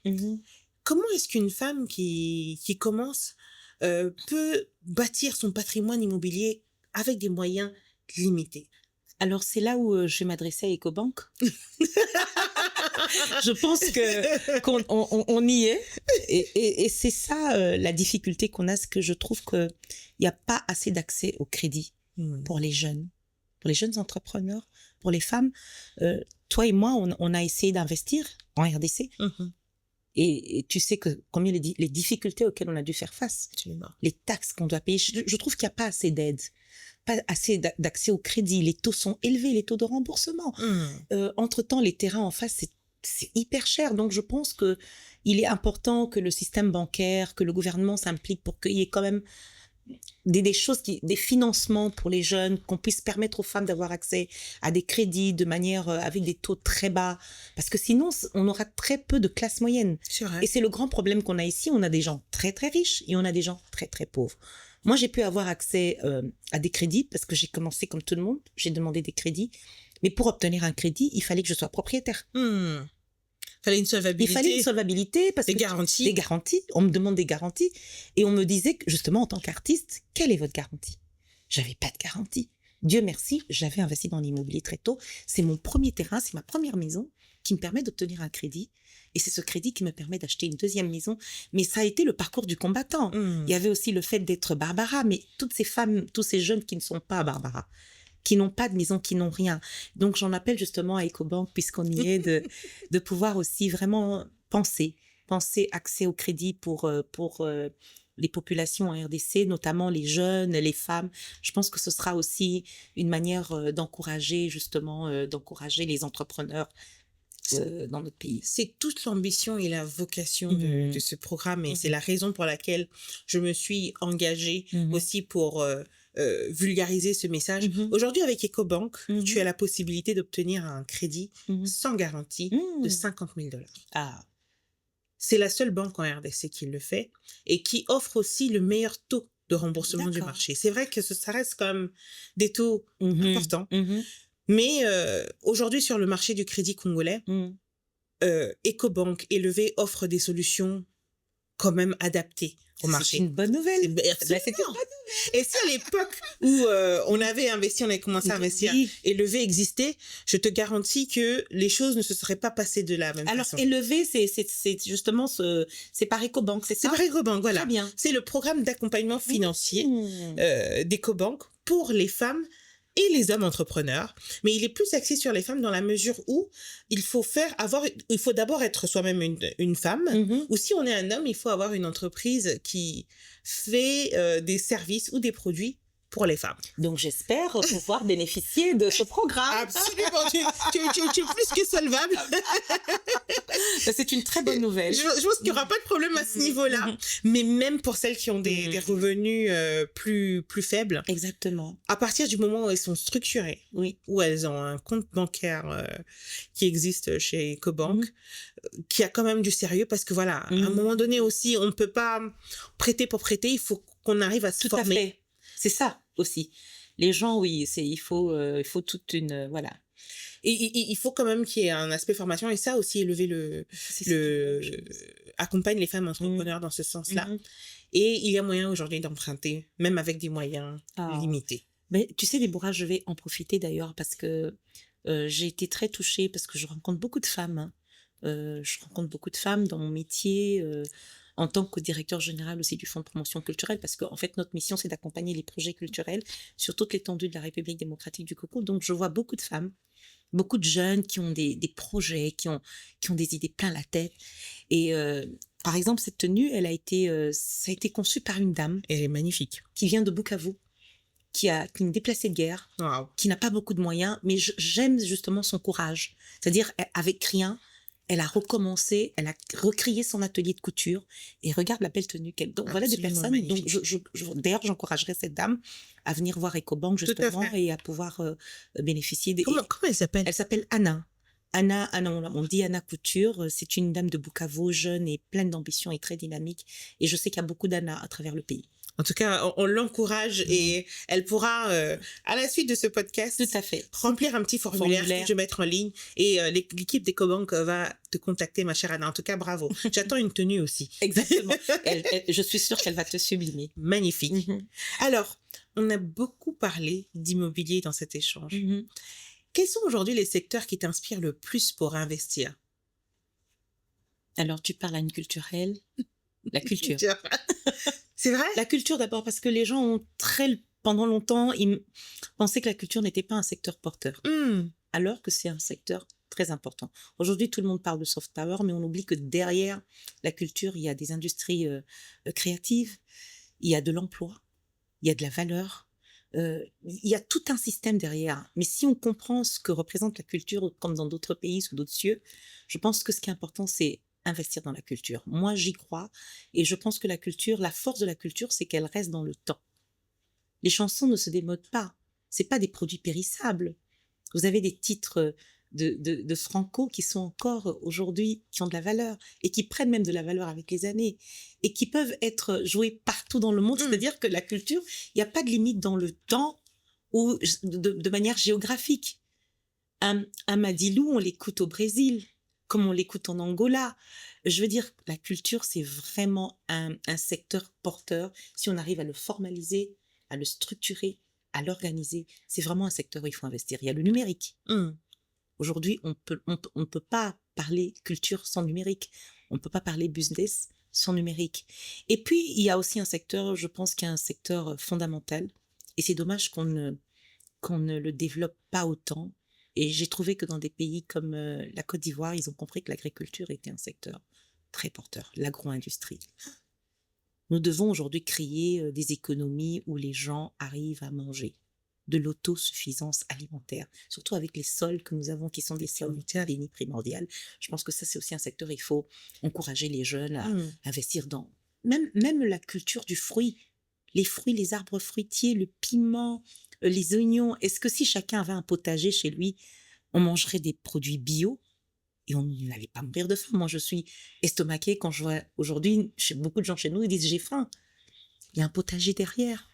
Speaker 1: Comment est-ce qu'une femme qui commence peut bâtir son patrimoine immobilier avec des moyens limités?
Speaker 2: Alors, c'est là où je vais m'adresser à Ecobank. Je pense qu'on y est. Et c'est ça la difficulté qu'on a, c'est que je trouve qu'il n'y a pas assez d'accès au crédit pour les jeunes entrepreneurs, pour les femmes. Toi et moi, on a essayé d'investir en RDC. Et tu sais combien les difficultés auxquelles on a dû faire face,
Speaker 1: Absolument.
Speaker 2: les taxes qu'on doit payer. Je trouve qu'il n'y a pas assez d'aide, pas assez d'accès au crédit. Les taux sont élevés, les taux de remboursement. Entre-temps, les terrains en face, c'est hyper cher. Donc, je pense que il est important que le système bancaire, que le gouvernement s'implique pour qu'il y ait quand même des choses, des financements pour les jeunes, qu'on puisse permettre aux femmes d'avoir accès à des crédits de manière avec des taux très bas. Parce que sinon, on aura très peu de classe moyenne.
Speaker 1: C'est vrai.
Speaker 2: Et c'est le grand problème qu'on a ici. On a des gens très, très riches et on a des gens très, très pauvres. Moi, j'ai pu avoir accès à des crédits parce que j'ai commencé comme tout le monde. J'ai demandé des crédits. Mais pour obtenir un crédit, il fallait que je sois propriétaire.
Speaker 1: Fallait une solvabilité.
Speaker 2: Il fallait une solvabilité parce
Speaker 1: Des
Speaker 2: que
Speaker 1: garanties.
Speaker 2: des garanties. On me demande des garanties et on me disait que justement en tant qu'artiste, quelle est votre garantie? J'avais pas de garantie. Dieu merci, j'avais investi dans l'immobilier très tôt. C'est mon premier terrain, c'est ma première maison qui me permet d'obtenir un crédit et c'est ce crédit qui me permet d'acheter une deuxième maison. Mais ça a été le parcours du combattant. Il y avait aussi le fait d'être Barbara, mais toutes ces femmes, tous ces jeunes qui ne sont pas Barbara, qui n'ont pas de maison, qui n'ont rien. Donc, j'en appelle justement à Ecobank, puisqu'on y est, de pouvoir aussi vraiment penser accès au crédit pour les populations en RDC, notamment les jeunes, les femmes. Je pense que ce sera aussi une manière d'encourager, justement, d'encourager les entrepreneurs dans notre pays.
Speaker 1: C'est toute l'ambition et la vocation de ce programme et c'est la raison pour laquelle je me suis engagée aussi pour vulgariser ce message. Aujourd'hui, avec Ecobank, tu as la possibilité d'obtenir un crédit sans garantie de 50 000 $.
Speaker 2: Ah,
Speaker 1: C'est la seule banque en RDC qui le fait et qui offre aussi le meilleur taux de remboursement du
Speaker 2: D'accord.
Speaker 1: marché. C'est vrai que ça reste quand même des taux importants,
Speaker 2: mhm,
Speaker 1: mais aujourd'hui, sur le marché du crédit congolais, Ecobank élevé offre des solutions quand même adaptées au marché.
Speaker 2: c'est une bonne nouvelle.
Speaker 1: C'est Et si à l'époque où on avait investi, on avait commencé à investir,
Speaker 2: Oui.
Speaker 1: élevé existait, je te garantis que les choses ne se seraient pas passées de la même
Speaker 2: Alors,
Speaker 1: façon.
Speaker 2: élevé, c'est justement c'est par Ecobank, c'est
Speaker 1: C'est
Speaker 2: ça?
Speaker 1: par Ecobank, voilà.
Speaker 2: Très bien.
Speaker 1: C'est le programme d'accompagnement financier d'Ecobank pour les femmes et les hommes entrepreneurs. Mais il est plus axé sur les femmes dans la mesure où il faut d'abord être soi-même une femme. Ou si on est un homme, il faut avoir une entreprise qui fait des services ou des produits pour les femmes.
Speaker 2: Donc, j'espère pouvoir bénéficier de ce programme.
Speaker 1: Absolument, tu es plus que solvable.
Speaker 2: C'est une très bonne nouvelle.
Speaker 1: Je pense qu'il n'y aura pas de problème à ce niveau-là. Mais même pour celles qui ont des revenus plus faibles,
Speaker 2: Exactement.
Speaker 1: à partir du moment où elles sont structurées,
Speaker 2: Oui.
Speaker 1: où elles ont un compte bancaire qui existe chez Ecobank, qui a quand même du sérieux, parce que voilà, à un moment donné aussi, on ne peut pas prêter pour prêter, il faut qu'on arrive à se
Speaker 2: Tout à
Speaker 1: former.
Speaker 2: fait. C'est ça aussi. Les gens, oui, il faut toute une voilà.
Speaker 1: Et il faut quand même qu'il y ait un aspect formation, et ça aussi élever accompagne les femmes entrepreneurs dans ce sens-là. Et il y a moyen aujourd'hui d'emprunter, même avec des moyens limités.
Speaker 2: Mais tu sais, Déborah, je vais en profiter d'ailleurs parce que j'ai été très touchée parce que je rencontre beaucoup de femmes. Je rencontre beaucoup de femmes dans mon métier en tant que directeur général aussi du Fonds de promotion culturelle, parce qu'en fait, notre mission, c'est d'accompagner les projets culturels sur toute l'étendue de la République démocratique du Congo. Donc, je vois beaucoup de femmes, beaucoup de jeunes qui ont des projets, qui ont des idées plein la tête. Et par exemple, cette tenue, ça a été conçu par une dame.
Speaker 1: Elle est magnifique.
Speaker 2: Qui vient de Bukavu, qui est une déplacée de guerre, qui n'a pas beaucoup de moyens, mais j'aime justement son courage. C'est-à-dire, avec rien, elle a recommencé, elle a recréé son atelier de couture et regarde la belle tenue qu'elle... Donc, voilà des personnes.
Speaker 1: Magnifique.
Speaker 2: Donc, d'ailleurs, j'encouragerais cette dame à venir voir Ecobank, justement, et à pouvoir bénéficier des...
Speaker 1: Comment elle s'appelle?
Speaker 2: Elle s'appelle Anna. Anna, on dit Anna Couture. C'est une dame de Bukavu, jeune et pleine d'ambition et très dynamique. Et je sais qu'il y a beaucoup d'Anna à travers le pays.
Speaker 1: En tout cas, on l'encourage et elle pourra, à la suite de ce podcast,
Speaker 2: tout à fait,
Speaker 1: remplir un petit formulaire que je vais mettre en ligne et l'équipe d'Ecobank va te contacter, ma chère Anna. En tout cas, bravo. J'attends une tenue aussi.
Speaker 2: Exactement. Je suis sûre qu'elle va te sublimer.
Speaker 1: Magnifique. Alors, on a beaucoup parlé d'immobilier dans cet échange. Quels sont aujourd'hui les secteurs qui t'inspirent le plus pour investir?
Speaker 2: Alors, tu parles à une culturelle. La culture.
Speaker 1: C'est vrai?
Speaker 2: La culture d'abord, parce que les gens ont pendant longtemps, ils pensaient que la culture n'était pas un secteur porteur. Alors que c'est un secteur très important. Aujourd'hui, tout le monde parle de soft power, mais on oublie que derrière la culture, il y a des industries créatives, il y a de l'emploi, il y a de la valeur, il y a tout un système derrière. Mais si on comprend ce que représente la culture, comme dans d'autres pays, sous d'autres cieux, je pense que ce qui est important, c'est investir dans la culture. Moi, j'y crois, et je pense que la culture, la force de la culture, c'est qu'elle reste dans le temps. Les chansons ne se démodent pas. C'est pas des produits périssables. Vous avez des titres de Franco qui sont encore aujourd'hui, qui ont de la valeur et qui prennent même de la valeur avec les années et qui peuvent être joués partout dans le monde. C'est-à-dire que la culture, il n'y a pas de limite dans le temps ou de manière géographique. Un Madilou, on l'écoute au Brésil, comme on l'écoute en Angola. Je veux dire, la culture, c'est vraiment un secteur porteur. Si on arrive à le formaliser, à le structurer, à l'organiser, c'est vraiment un secteur où il faut investir. Il y a le numérique. Aujourd'hui, on ne peut pas parler culture sans numérique. On ne peut pas parler business sans numérique. Et puis, il y a aussi un secteur, je pense qu'il y a un secteur fondamental. Et c'est dommage qu'on ne le développe pas autant. Et j'ai trouvé que dans des pays comme la Côte d'Ivoire, ils ont compris que l'agriculture était un secteur très porteur, l'agro-industrie. Nous devons aujourd'hui créer des économies où les gens arrivent à manger, de l'autosuffisance alimentaire, surtout avec les sols que nous avons qui sont des sols bénis primordiales. Je pense que ça, c'est aussi un secteur, il faut encourager les jeunes à investir dans même la culture du fruit, les arbres fruitiers, le piment, les oignons. Est-ce que si chacun avait un potager chez lui, on mangerait des produits bio et on n'allait pas mourir de faim? Moi, je suis estomaquée quand je vois aujourd'hui, beaucoup de gens chez nous, ils disent j'ai faim. Il y a un potager derrière.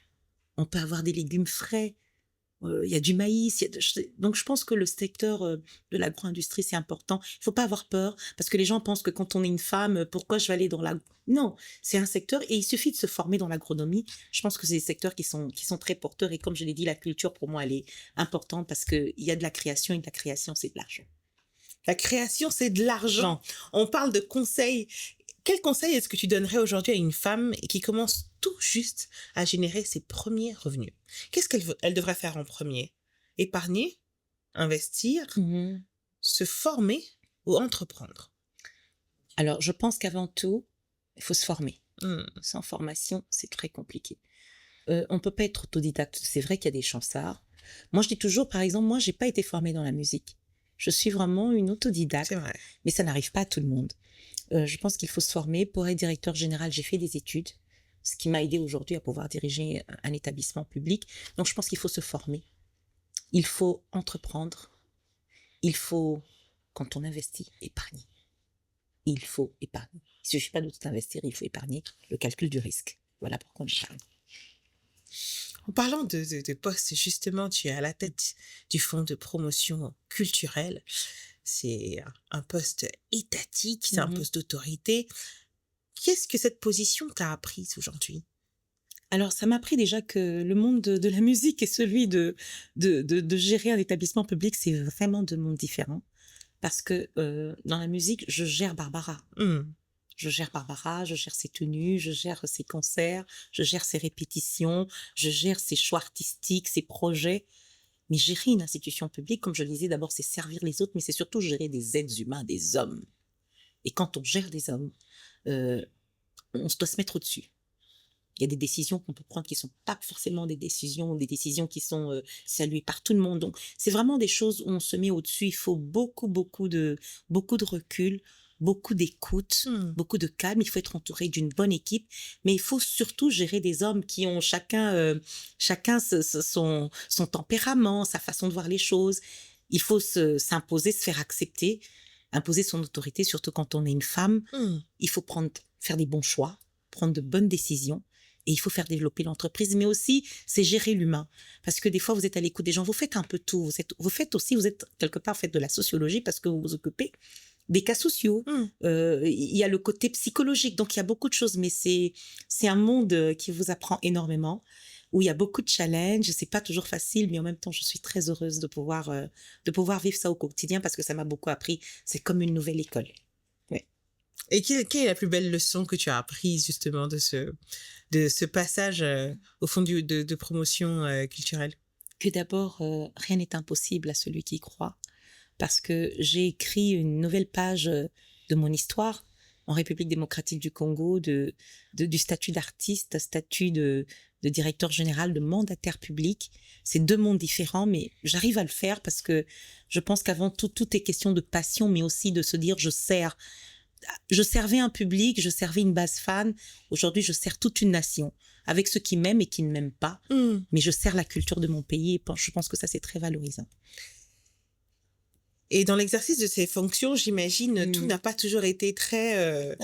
Speaker 2: On peut avoir des légumes frais. Il y a du maïs. Donc, je pense que le secteur de l'agro-industrie, c'est important. Il ne faut pas avoir peur parce que les gens pensent que quand on est une femme, pourquoi je vais aller dans la... Non, c'est un secteur et il suffit de se former dans l'agronomie. Je pense que c'est des secteurs qui sont très porteurs et comme je l'ai dit, la culture, pour moi, elle est importante parce qu'il y a de la création et de la création, c'est de l'argent.
Speaker 1: La création, c'est de l'argent. On parle de conseils. Quel conseil est-ce que tu donnerais aujourd'hui à une femme qui commence tout juste à générer ses premiers revenus? Qu'est-ce qu'elle devrait faire en premier? Épargner, investir, se former ou entreprendre?
Speaker 2: Alors, je pense qu'avant tout, il faut se former. Sans formation, c'est très compliqué. On ne peut pas être autodidacte. C'est vrai qu'il y a des chansards. Moi, je dis toujours, par exemple, moi, je n'ai pas été formée dans la musique. Je suis vraiment une autodidacte.
Speaker 1: C'est vrai.
Speaker 2: Mais ça n'arrive pas à tout le monde. Je pense qu'il faut se former. Pour être directeur général, j'ai fait des études, ce qui m'a aidé aujourd'hui à pouvoir diriger un établissement public. Donc, je pense qu'il faut se former. Il faut entreprendre. Il faut, quand on investit, épargner. Il faut épargner. Il ne suffit pas de tout investir, il faut épargner. Le calcul du risque. Voilà pourquoi je parle.
Speaker 1: En parlant de poste, justement, tu es à la tête du fonds de promotion culturelle. C'est un poste étatique, c'est un poste d'autorité. Qu'est-ce que cette position t'a appris aujourd'hui?
Speaker 2: Alors, ça m'a appris déjà que le monde de la musique et celui de gérer un établissement public, c'est vraiment deux mondes différents. Parce que dans la musique, je gère Barbara. Je gère Barbara, je gère ses tenues, je gère ses concerts, je gère ses répétitions, je gère ses choix artistiques, ses projets. Mais gérer une institution publique, comme je le disais, d'abord, c'est servir les autres, mais c'est surtout gérer des êtres humains, des hommes. Et quand on gère des hommes, on doit se mettre au-dessus. Il y a des décisions qu'on peut prendre qui ne sont pas forcément des décisions qui sont saluées par tout le monde. Donc, c'est vraiment des choses où on se met au-dessus. Il faut beaucoup de recul, beaucoup d'écoute, beaucoup de calme. Il faut être entouré d'une bonne équipe, mais il faut surtout gérer des hommes qui ont chacun son tempérament, sa façon de voir les choses. Il faut s'imposer, se faire accepter, imposer son autorité, surtout quand on est une femme. Il faut faire des bons choix, prendre de bonnes décisions. Et il faut faire développer l'entreprise, mais aussi, c'est gérer l'humain. Parce que des fois, vous êtes à l'écoute des gens, vous faites un peu tout. Vous êtes quelque part, faites de la sociologie parce que vous vous occupez des cas sociaux. Il y a le côté psychologique, donc il y a beaucoup de choses, mais c'est un monde qui vous apprend énormément, où il y a beaucoup de challenges. C'est pas toujours facile, mais en même temps, je suis très heureuse de pouvoir vivre ça au quotidien parce que ça m'a beaucoup appris. C'est comme une nouvelle école.
Speaker 1: Et quelle est la plus belle leçon que tu as apprise justement de ce passage au fond de promotion culturelle?
Speaker 2: Que d'abord, rien n'est impossible à celui qui croit. parce que j'ai écrit une nouvelle page de mon histoire en République démocratique du Congo, du statut d'artiste, statut de directeur général, de mandataire public. C'est deux mondes différents, mais j'arrive à le faire parce que je pense qu'avant tout, tout est question de passion, mais aussi de se dire je servais un public, je servais une base fan. Aujourd'hui, je sers toute une nation, avec ceux qui m'aiment et qui ne m'aiment pas. Mais je sers la culture de mon pays et je pense que ça, c'est très valorisant.
Speaker 1: Et dans l'exercice de ces fonctions, j'imagine, tout n'a pas toujours été très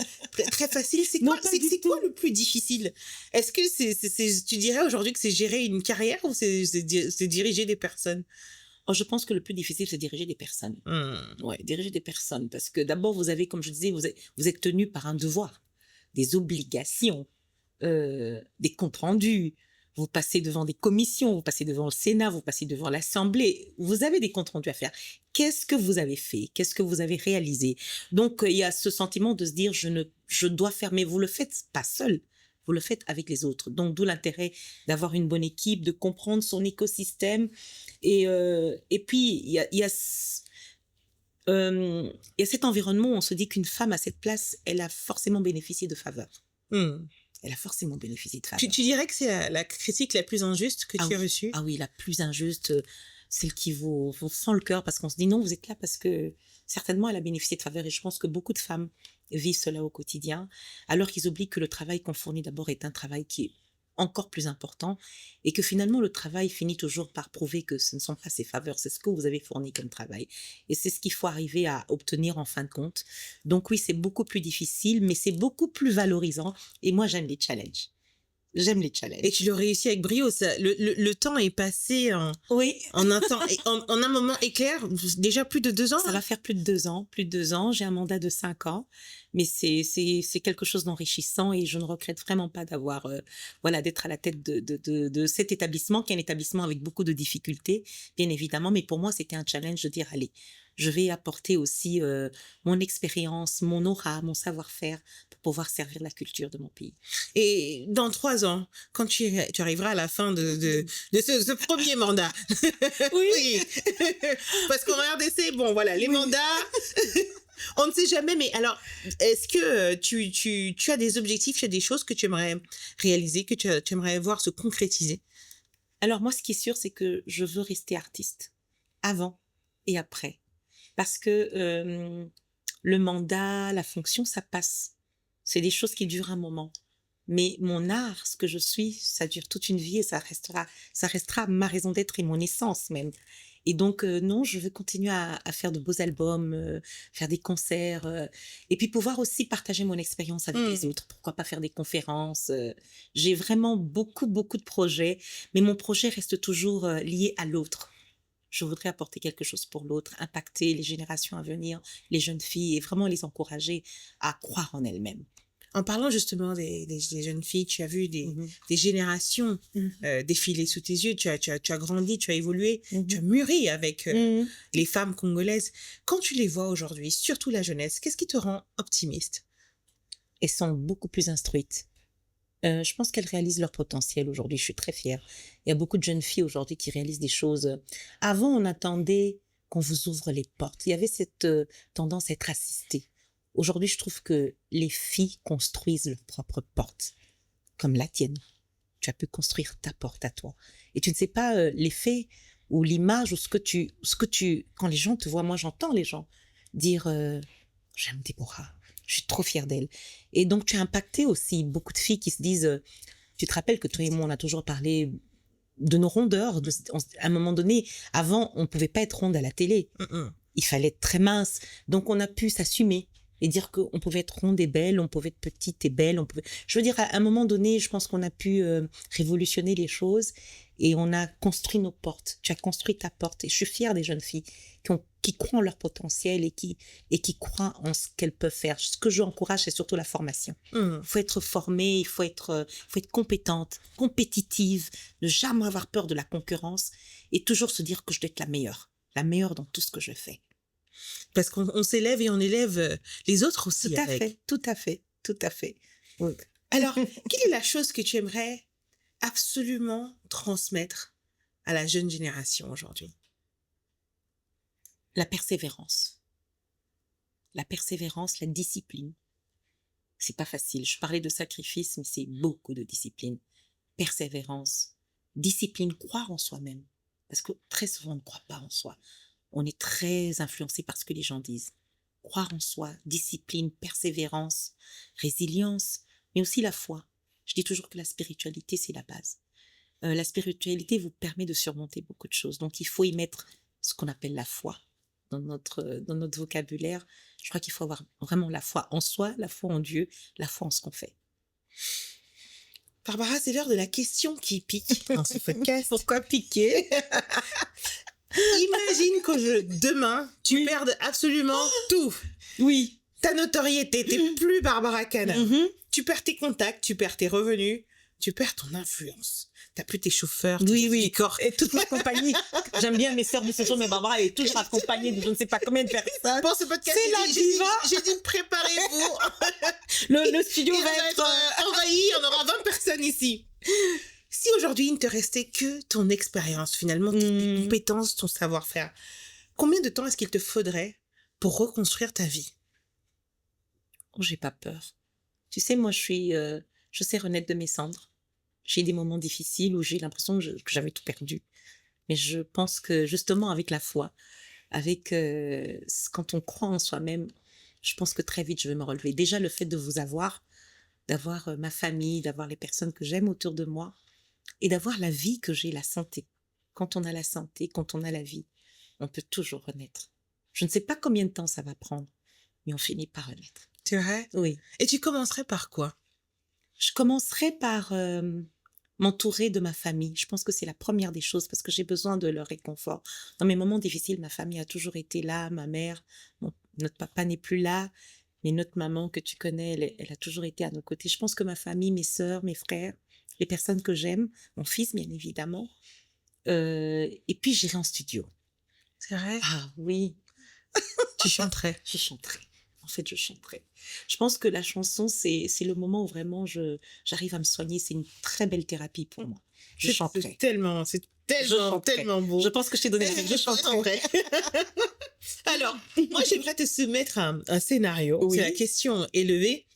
Speaker 1: facile. C'est quoi le plus difficile? Est-ce que tu dirais aujourd'hui que c'est gérer une carrière ou c'est diriger des personnes?
Speaker 2: Oh, je pense que le plus difficile, c'est diriger des personnes. Ouais, diriger des personnes. Parce que d'abord, vous avez, comme je disais, vous êtes tenu par un devoir, des obligations, des comptes rendus. Vous passez devant des commissions, vous passez devant le Sénat, vous passez devant l'Assemblée. Vous avez des comptes rendus à faire. Qu'est-ce que vous avez fait? Qu'est-ce que vous avez réalisé? Donc, il y a ce sentiment de se dire, je dois faire, mais vous le faites pas seul. Vous le faites avec les autres. Donc, d'où l'intérêt d'avoir une bonne équipe, de comprendre son écosystème. Et puis, il y a cet environnement où on se dit qu'une femme à cette place, elle a forcément bénéficié de faveurs. Elle a forcément bénéficié de faveurs.
Speaker 1: Tu dirais que c'est la critique la plus injuste que tu as reçue?
Speaker 2: Ah oui, la plus injuste, celle qui vous fend le cœur parce qu'on se dit non, vous êtes là parce que certainement elle a bénéficié de faveurs et je pense que beaucoup de femmes vivent cela au quotidien alors qu'ils oublient que le travail qu'on fournit d'abord est un travail qui est encore plus important et que finalement le travail finit toujours par prouver que ce ne sont pas ces faveurs, c'est ce que vous avez fourni comme travail et c'est ce qu'il faut arriver à obtenir en fin de compte. Donc oui, c'est beaucoup plus difficile mais c'est beaucoup plus valorisant et moi j'aime les challenges. J'aime les challenges.
Speaker 1: Et tu l'as réussi avec brio. Le temps est passé en un moment éclair, déjà plus de 2 ans.
Speaker 2: Ça va faire plus de 2 ans. Plus de 2 ans. J'ai un mandat de 5 ans. Mais c'est quelque chose d'enrichissant et je ne regrette vraiment pas d'avoir, d'être à la tête de cet établissement, qui est un établissement avec beaucoup de difficultés, bien évidemment. Mais pour moi, c'était un challenge de dire, allez, je vais apporter aussi mon expérience, mon aura, mon savoir-faire pour pouvoir servir la culture de mon pays.
Speaker 1: Et dans 3 ans, quand tu arriveras à la fin de ce premier mandat. Oui. Parce qu'en RDC, bon, voilà, les mandats, on ne sait jamais. Mais alors, est-ce que tu as des objectifs, tu as des choses que tu aimerais réaliser, que tu aimerais voir se concrétiser?
Speaker 2: Alors moi, ce qui est sûr, c'est que je veux rester artiste, avant et après. Parce que le mandat, la fonction, ça passe. C'est des choses qui durent un moment. Mais mon art, ce que je suis, ça dure toute une vie et ça restera ma raison d'être et mon essence même. Et donc, non, je veux continuer à faire de beaux albums, faire des concerts, et puis pouvoir aussi partager mon expérience avec les autres. Pourquoi pas faire des conférences? J'ai vraiment beaucoup, beaucoup de projets, mais mon projet reste toujours lié à l'autre. Je voudrais apporter quelque chose pour l'autre, impacter les générations à venir, les jeunes filles, et vraiment les encourager à croire en elles-mêmes.
Speaker 1: En parlant justement des jeunes filles, tu as vu des générations défiler sous tes yeux, tu as grandi, tu as évolué, tu as mûri avec les femmes congolaises. Quand tu les vois aujourd'hui, surtout la jeunesse, qu'est-ce qui te rend optimiste?
Speaker 2: Elles sont beaucoup plus instruites. Je pense qu'elles réalisent leur potentiel aujourd'hui. Je suis très fière. Il y a beaucoup de jeunes filles aujourd'hui qui réalisent des choses. Avant, on attendait qu'on vous ouvre les portes. Il y avait cette tendance à être assistée. Aujourd'hui, je trouve que les filles construisent leurs propres portes, comme la tienne. Tu as pu construire ta porte à toi. Et tu ne sais pas l'effet ou l'image ou ce que tu, quand les gens te voient, moi j'entends les gens dire j'aime Déborah, je suis trop fière d'elle. Et donc tu as impacté aussi beaucoup de filles qui se disent, tu te rappelles que toi et moi on a toujours parlé de nos rondeurs. À un moment donné, avant on ne pouvait pas être ronde à la télé. Il fallait être très mince. Donc on a pu s'assumer et dire qu'on pouvait être ronde et belle, on pouvait être petite et belle. Je veux dire, à un moment donné, je pense qu'on a pu révolutionner les choses et on a construit nos portes. Tu as construit ta porte et je suis fière des jeunes filles qui croient en leur potentiel et qui croient en ce qu'elles peuvent faire. Ce que j'encourage, c'est surtout la formation. Il faut être formée, il faut être compétente, compétitive, ne jamais avoir peur de la concurrence et toujours se dire que je dois être la meilleure dans tout ce que je fais.
Speaker 1: Parce qu'on s'élève et on élève les autres aussi.
Speaker 2: Tout à fait. Oui.
Speaker 1: Alors, quelle est la chose que tu aimerais absolument transmettre à la jeune génération aujourd'hui?
Speaker 2: La persévérance. La persévérance, la discipline. C'est pas facile. Je parlais de sacrifice, mais c'est beaucoup de discipline. Persévérance, discipline, croire en soi-même. Parce que très souvent, on ne croit pas en soi. On est très influencé par ce que les gens disent. Croire en soi, discipline, persévérance, résilience, mais aussi la foi. Je dis toujours que la spiritualité, c'est la base. La spiritualité vous permet de surmonter beaucoup de choses. Donc, il faut y mettre ce qu'on appelle la foi dans notre vocabulaire. Je crois qu'il faut avoir vraiment la foi en soi, la foi en Dieu, la foi en ce qu'on fait.
Speaker 1: Barbara, c'est l'heure de la question qui pique dans ce podcast.
Speaker 2: Pourquoi piquer?
Speaker 1: Imagine que demain, tu perdes absolument tout.
Speaker 2: Oui.
Speaker 1: Ta notoriété, t'es plus Barbara Cana.
Speaker 2: Mm-hmm.
Speaker 1: Tu perds tes contacts, tu perds tes revenus, tu perds ton influence. T'as plus tes chauffeurs,
Speaker 2: oui. Et toute ma compagnie. J'aime bien mes sœurs de ce jour, mais Barbara est toujours accompagnée de je ne sais pas combien de personnes.
Speaker 1: Pour ce podcast,
Speaker 2: c'est la diva.
Speaker 1: J'ai dit préparez-vous.
Speaker 2: Le studio va être
Speaker 1: envahi, on aura 20 personnes ici. Si aujourd'hui, il ne te restait que ton expérience, finalement, tes compétences, ton savoir-faire, combien de temps est-ce qu'il te faudrait pour reconstruire ta vie?
Speaker 2: Oh, j'ai pas peur. Tu sais, moi, je sais renaître de mes cendres. J'ai des moments difficiles où j'ai l'impression que j'avais tout perdu. Mais je pense que, justement, avec la foi, quand on croit en soi-même, je pense que très vite, je vais me relever. Déjà, le fait de vous avoir, d'avoir ma famille, d'avoir les personnes que j'aime autour de moi, et d'avoir la vie que j'ai, la santé. Quand on a la santé, quand on a la vie, on peut toujours renaître. Je ne sais pas combien de temps ça va prendre, mais on finit par renaître.
Speaker 1: C'est vrai?
Speaker 2: Oui.
Speaker 1: Et tu commencerais par quoi?
Speaker 2: Je commencerai par m'entourer de ma famille. Je pense que c'est la première des choses parce que j'ai besoin de leur réconfort. Dans mes moments difficiles, ma famille a toujours été là, ma mère, notre papa n'est plus là, mais notre maman que tu connais, elle a toujours été à nos côtés. Je pense que ma famille, mes sœurs, mes frères, les personnes que j'aime, mon fils bien évidemment, et puis j'irai en studio.
Speaker 1: C'est vrai?
Speaker 2: Ah oui.
Speaker 1: Tu chanterais?
Speaker 2: Je chanterai. En fait, je chanterai. Je pense que la chanson, c'est le moment où vraiment j'arrive à me soigner. C'est une très belle thérapie pour moi. Je chanterai.
Speaker 1: C'est tellement beau.
Speaker 2: Je pense que je t'ai donné la règle. Je chanterai.
Speaker 1: Alors, moi, j'aimerais te soumettre un scénario.
Speaker 2: Oui.
Speaker 1: C'est la question élevée.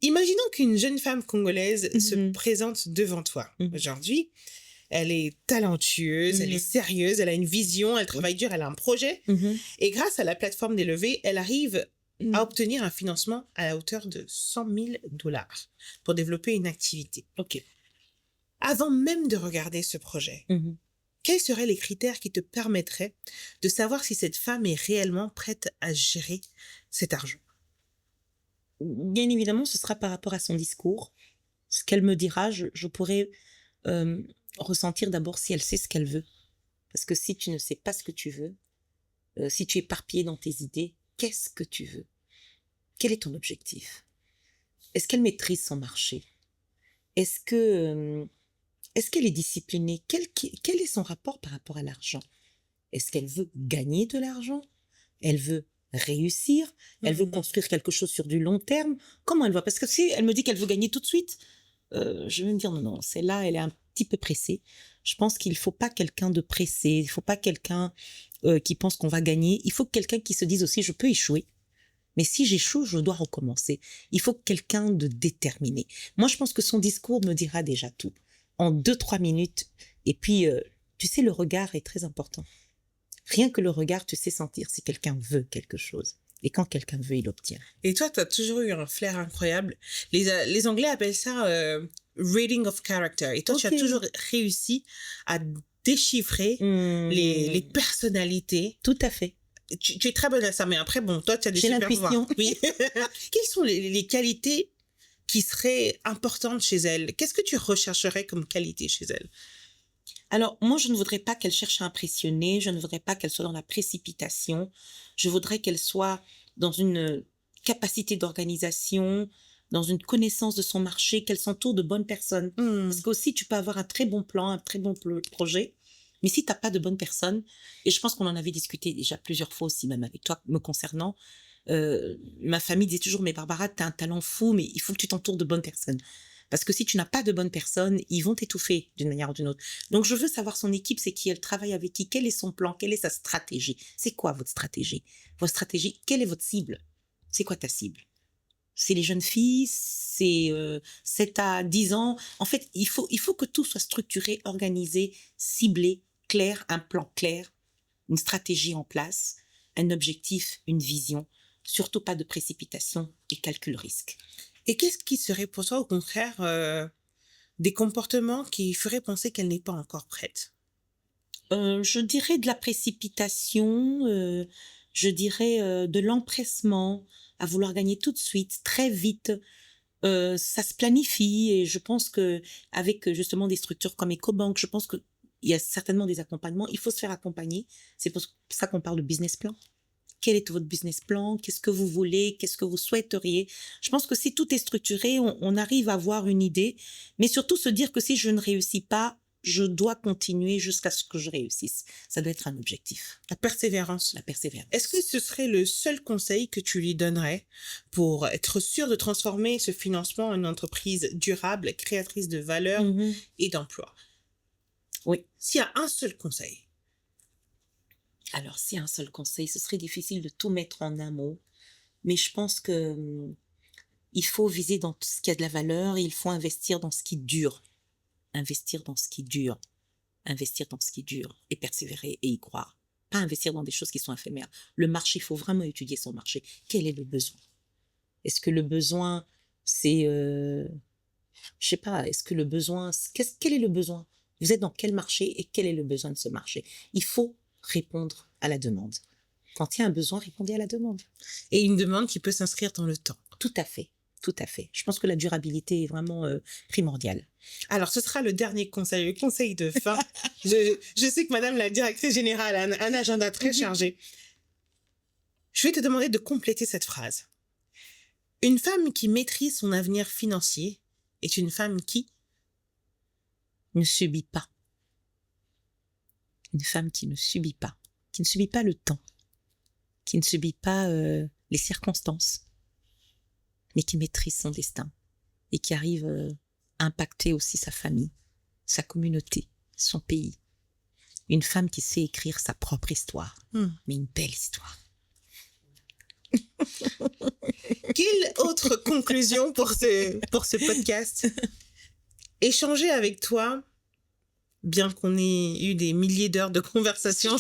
Speaker 1: Imaginons qu'une jeune femme congolaise se présente devant toi aujourd'hui. Elle est talentueuse, elle est sérieuse, elle a une vision, elle travaille dur, elle a un projet. Et grâce à la plateforme d'Élevé, elle arrive à obtenir un financement à la hauteur de $100,000 pour développer une activité.
Speaker 2: Ok.
Speaker 1: Avant même de regarder ce projet, quels seraient les critères qui te permettraient de savoir si cette femme est réellement prête à gérer cet argent?
Speaker 2: Bien évidemment, ce sera par rapport à son discours. Ce qu'elle me dira, je pourrais ressentir d'abord si elle sait ce qu'elle veut. Parce que si tu ne sais pas ce que tu veux, si tu es éparpillé dans tes idées, qu'est-ce que tu veux? Quel est ton objectif? Est-ce qu'elle maîtrise son marché? Est-ce qu'elle est disciplinée? Quel est son rapport par rapport à l'argent? Est-ce qu'elle veut gagner de l'argent? Elle veut réussir? Elle veut construire quelque chose sur du long terme? Comment elle voit? Parce que si elle me dit qu'elle veut gagner tout de suite, je vais me dire non, celle-là, elle est un petit peu pressée. Je pense qu'il ne faut pas quelqu'un de pressé, il ne faut pas quelqu'un qui pense qu'on va gagner. Il faut quelqu'un qui se dise aussi, je peux échouer. Mais si j'échoue, je dois recommencer. Il faut quelqu'un de déterminé. Moi, je pense que son discours me dira déjà tout. En 2-3 minutes. Et puis, tu sais, le regard est très important. Rien que le regard, tu sais sentir si quelqu'un veut quelque chose. Et quand quelqu'un veut, il obtient.
Speaker 1: Et toi, tu as toujours eu un flair incroyable. Les Anglais appellent ça reading of character. Et toi, tu as toujours réussi à déchiffrer les personnalités.
Speaker 2: Tout à fait.
Speaker 1: Tu es très bonne à ça, mais après, bon, toi, tu as des super pouvoirs. Oui. Quelles sont les qualités qui seraient importantes chez elle? Qu'est-ce que tu rechercherais comme qualité chez elle?
Speaker 2: Alors, moi, je ne voudrais pas qu'elle cherche à impressionner, je ne voudrais pas qu'elle soit dans la précipitation, je voudrais qu'elle soit dans une capacité d'organisation, dans une connaissance de son marché, qu'elle s'entoure de bonnes personnes. Parce qu'aussi, tu peux avoir un très bon plan, un très bon projet, mais si tu n'as pas de bonnes personnes, et je pense qu'on en avait discuté déjà plusieurs fois aussi, même avec toi, me concernant, ma famille disait toujours, mais Barbara, tu as un talent fou, mais il faut que tu t'entoures de bonnes personnes. Parce que si tu n'as pas de bonnes personnes, ils vont t'étouffer d'une manière ou d'une autre. Donc, je veux savoir son équipe, c'est qui, elle travaille avec qui, quel est son plan, quelle est sa stratégie. C'est quoi votre stratégie? Votre stratégie, quelle est votre cible? C'est quoi ta cible? C'est les jeunes filles, c'est 7 à 10 ans. En fait, il faut que tout soit structuré, organisé, ciblé, clair, un plan clair, une stratégie en place, un objectif, une vision. Surtout pas de précipitation et calcul risque.
Speaker 1: Et qu'est-ce qui serait pour toi, au contraire, des comportements qui feraient penser qu'elle n'est pas encore prête?
Speaker 2: Je dirais de la précipitation, je dirais de l'empressement à vouloir gagner tout de suite, très vite. Ça se planifie et je pense que avec justement des structures comme EcoBank, je pense que il y a certainement des accompagnements. Il faut se faire accompagner. C'est pour ça qu'on parle de business plan. Quel est votre business plan? Qu'est-ce que vous voulez? Qu'est-ce que vous souhaiteriez? Je pense que si tout est structuré, on arrive à avoir une idée, mais surtout se dire que si je ne réussis pas, je dois continuer jusqu'à ce que je réussisse. Ça doit être un objectif.
Speaker 1: La persévérance.
Speaker 2: La persévérance.
Speaker 1: Est-ce que ce serait le seul conseil que tu lui donnerais pour être sûr de transformer ce financement en une entreprise durable, créatrice de valeur et d'emploi?
Speaker 2: Oui.
Speaker 1: S'il y a un seul conseil.
Speaker 2: Alors, s'il y a un seul conseil, ce serait difficile de tout mettre en un mot, mais je pense que il faut viser dans tout ce qui a de la valeur et il faut investir dans ce qui dure. Investir dans ce qui dure. Investir dans ce qui dure et persévérer et y croire. Pas investir dans des choses qui sont éphémères. Le marché, il faut vraiment étudier son marché. Quel est le besoin? Est-ce que le besoin, c'est... je sais pas, est-ce que le besoin... Quel est le besoin? Vous êtes dans quel marché et quel est le besoin de ce marché? Il faut répondre à la demande. Quand il y a un besoin, répondez à la demande.
Speaker 1: Et une demande qui peut s'inscrire dans le temps.
Speaker 2: Tout à fait. Tout à fait. Je pense que la durabilité est vraiment primordiale.
Speaker 1: Alors, ce sera le dernier conseil, le conseil de fin. je sais que madame la directrice générale a un agenda très chargé. Je vais te demander de compléter cette phrase. Une femme qui maîtrise son avenir financier est une femme qui
Speaker 2: ne subit pas. Une femme qui ne subit pas le temps, qui ne subit pas les circonstances, mais qui maîtrise son destin et qui arrive à impacter aussi sa famille, sa communauté, son pays. Une femme qui sait écrire sa propre histoire, mais une belle histoire.
Speaker 1: Quelle autre conclusion pour ce podcast? Échanger avec toi, bien qu'on ait eu des milliers d'heures de conversation,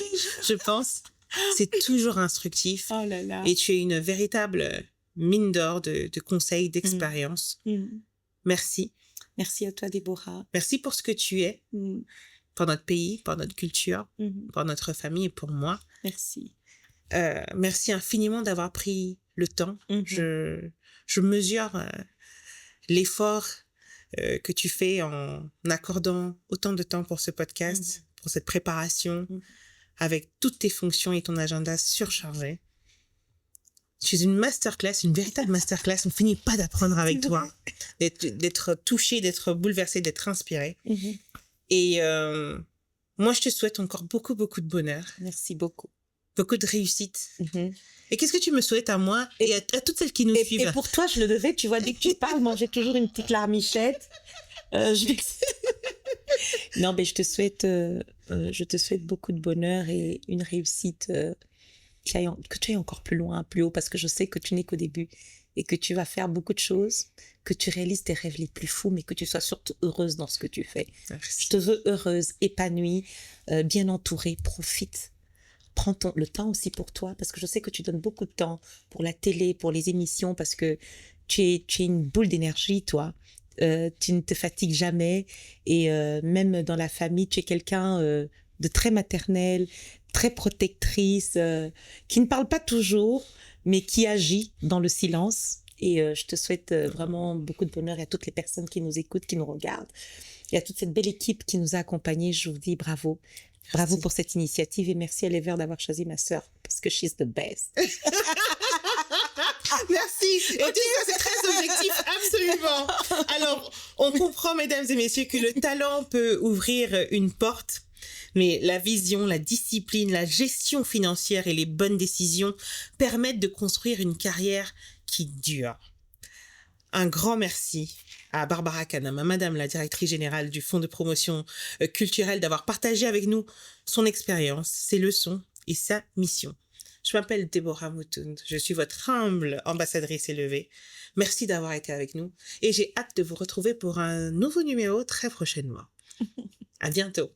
Speaker 1: je pense, c'est toujours instructif.
Speaker 2: Oh là là.
Speaker 1: Et tu es une véritable mine d'or de conseils, d'expériences. Merci.
Speaker 2: Merci à toi, Déborah.
Speaker 1: Merci pour ce que tu es, pour notre pays, pour notre culture, pour notre famille et pour moi.
Speaker 2: Merci.
Speaker 1: Merci infiniment d'avoir pris le temps. Je mesure l'effort que tu fais en accordant autant de temps pour ce podcast, pour cette préparation, avec toutes tes fonctions et ton agenda surchargé. Tu es une masterclass, une véritable masterclass. On ne finit pas d'apprendre avec toi, d'être touché, d'être bouleversé, d'être inspiré. Et moi, je te souhaite encore beaucoup, beaucoup de bonheur.
Speaker 2: Merci beaucoup.
Speaker 1: Beaucoup de réussite. Et qu'est-ce que tu me souhaites à moi et à toutes celles qui nous suivent?
Speaker 2: Et pour toi, je le devais, tu vois, dès que tu parles, moi, j'ai toujours une petite larmichette. Non, mais je te souhaite beaucoup de bonheur et une réussite que tu ailles encore plus loin, plus haut, parce que je sais que tu n'es qu'au début et que tu vas faire beaucoup de choses, que tu réalises tes rêves les plus fous, mais que tu sois surtout heureuse dans ce que tu fais.
Speaker 1: Merci.
Speaker 2: Je te veux heureuse, épanouie, bien entourée, profite. Prends le temps aussi pour toi, parce que je sais que tu donnes beaucoup de temps pour la télé, pour les émissions, parce que tu es une boule d'énergie, toi. Tu ne te fatigues jamais. Et même dans la famille, tu es quelqu'un de très maternel, très protectrice, qui ne parle pas toujours, mais qui agit dans le silence. Et je te souhaite vraiment beaucoup de bonheur et à toutes les personnes qui nous écoutent, qui nous regardent. Et à toute cette belle équipe qui nous a accompagnés, je vous dis bravo. Bravo
Speaker 1: Merci.
Speaker 2: pour cette initiative et merci à l'Ever d'avoir choisi ma sœur parce que she's the best.
Speaker 1: Merci. Et tout ça, c'est très objectif, absolument. Alors, on comprend, mesdames et messieurs, que le talent peut ouvrir une porte, mais la vision, la discipline, la gestion financière et les bonnes décisions permettent de construire une carrière qui dure. Un grand merci à Barbara Kanama, Madame la directrice générale du Fonds de promotion culturelle, d'avoir partagé avec nous son expérience, ses leçons et sa mission. Je m'appelle Déborah Moutound, je suis votre humble ambassadrice élevée. Merci d'avoir été avec nous et j'ai hâte de vous retrouver pour un nouveau numéro très prochainement. À bientôt.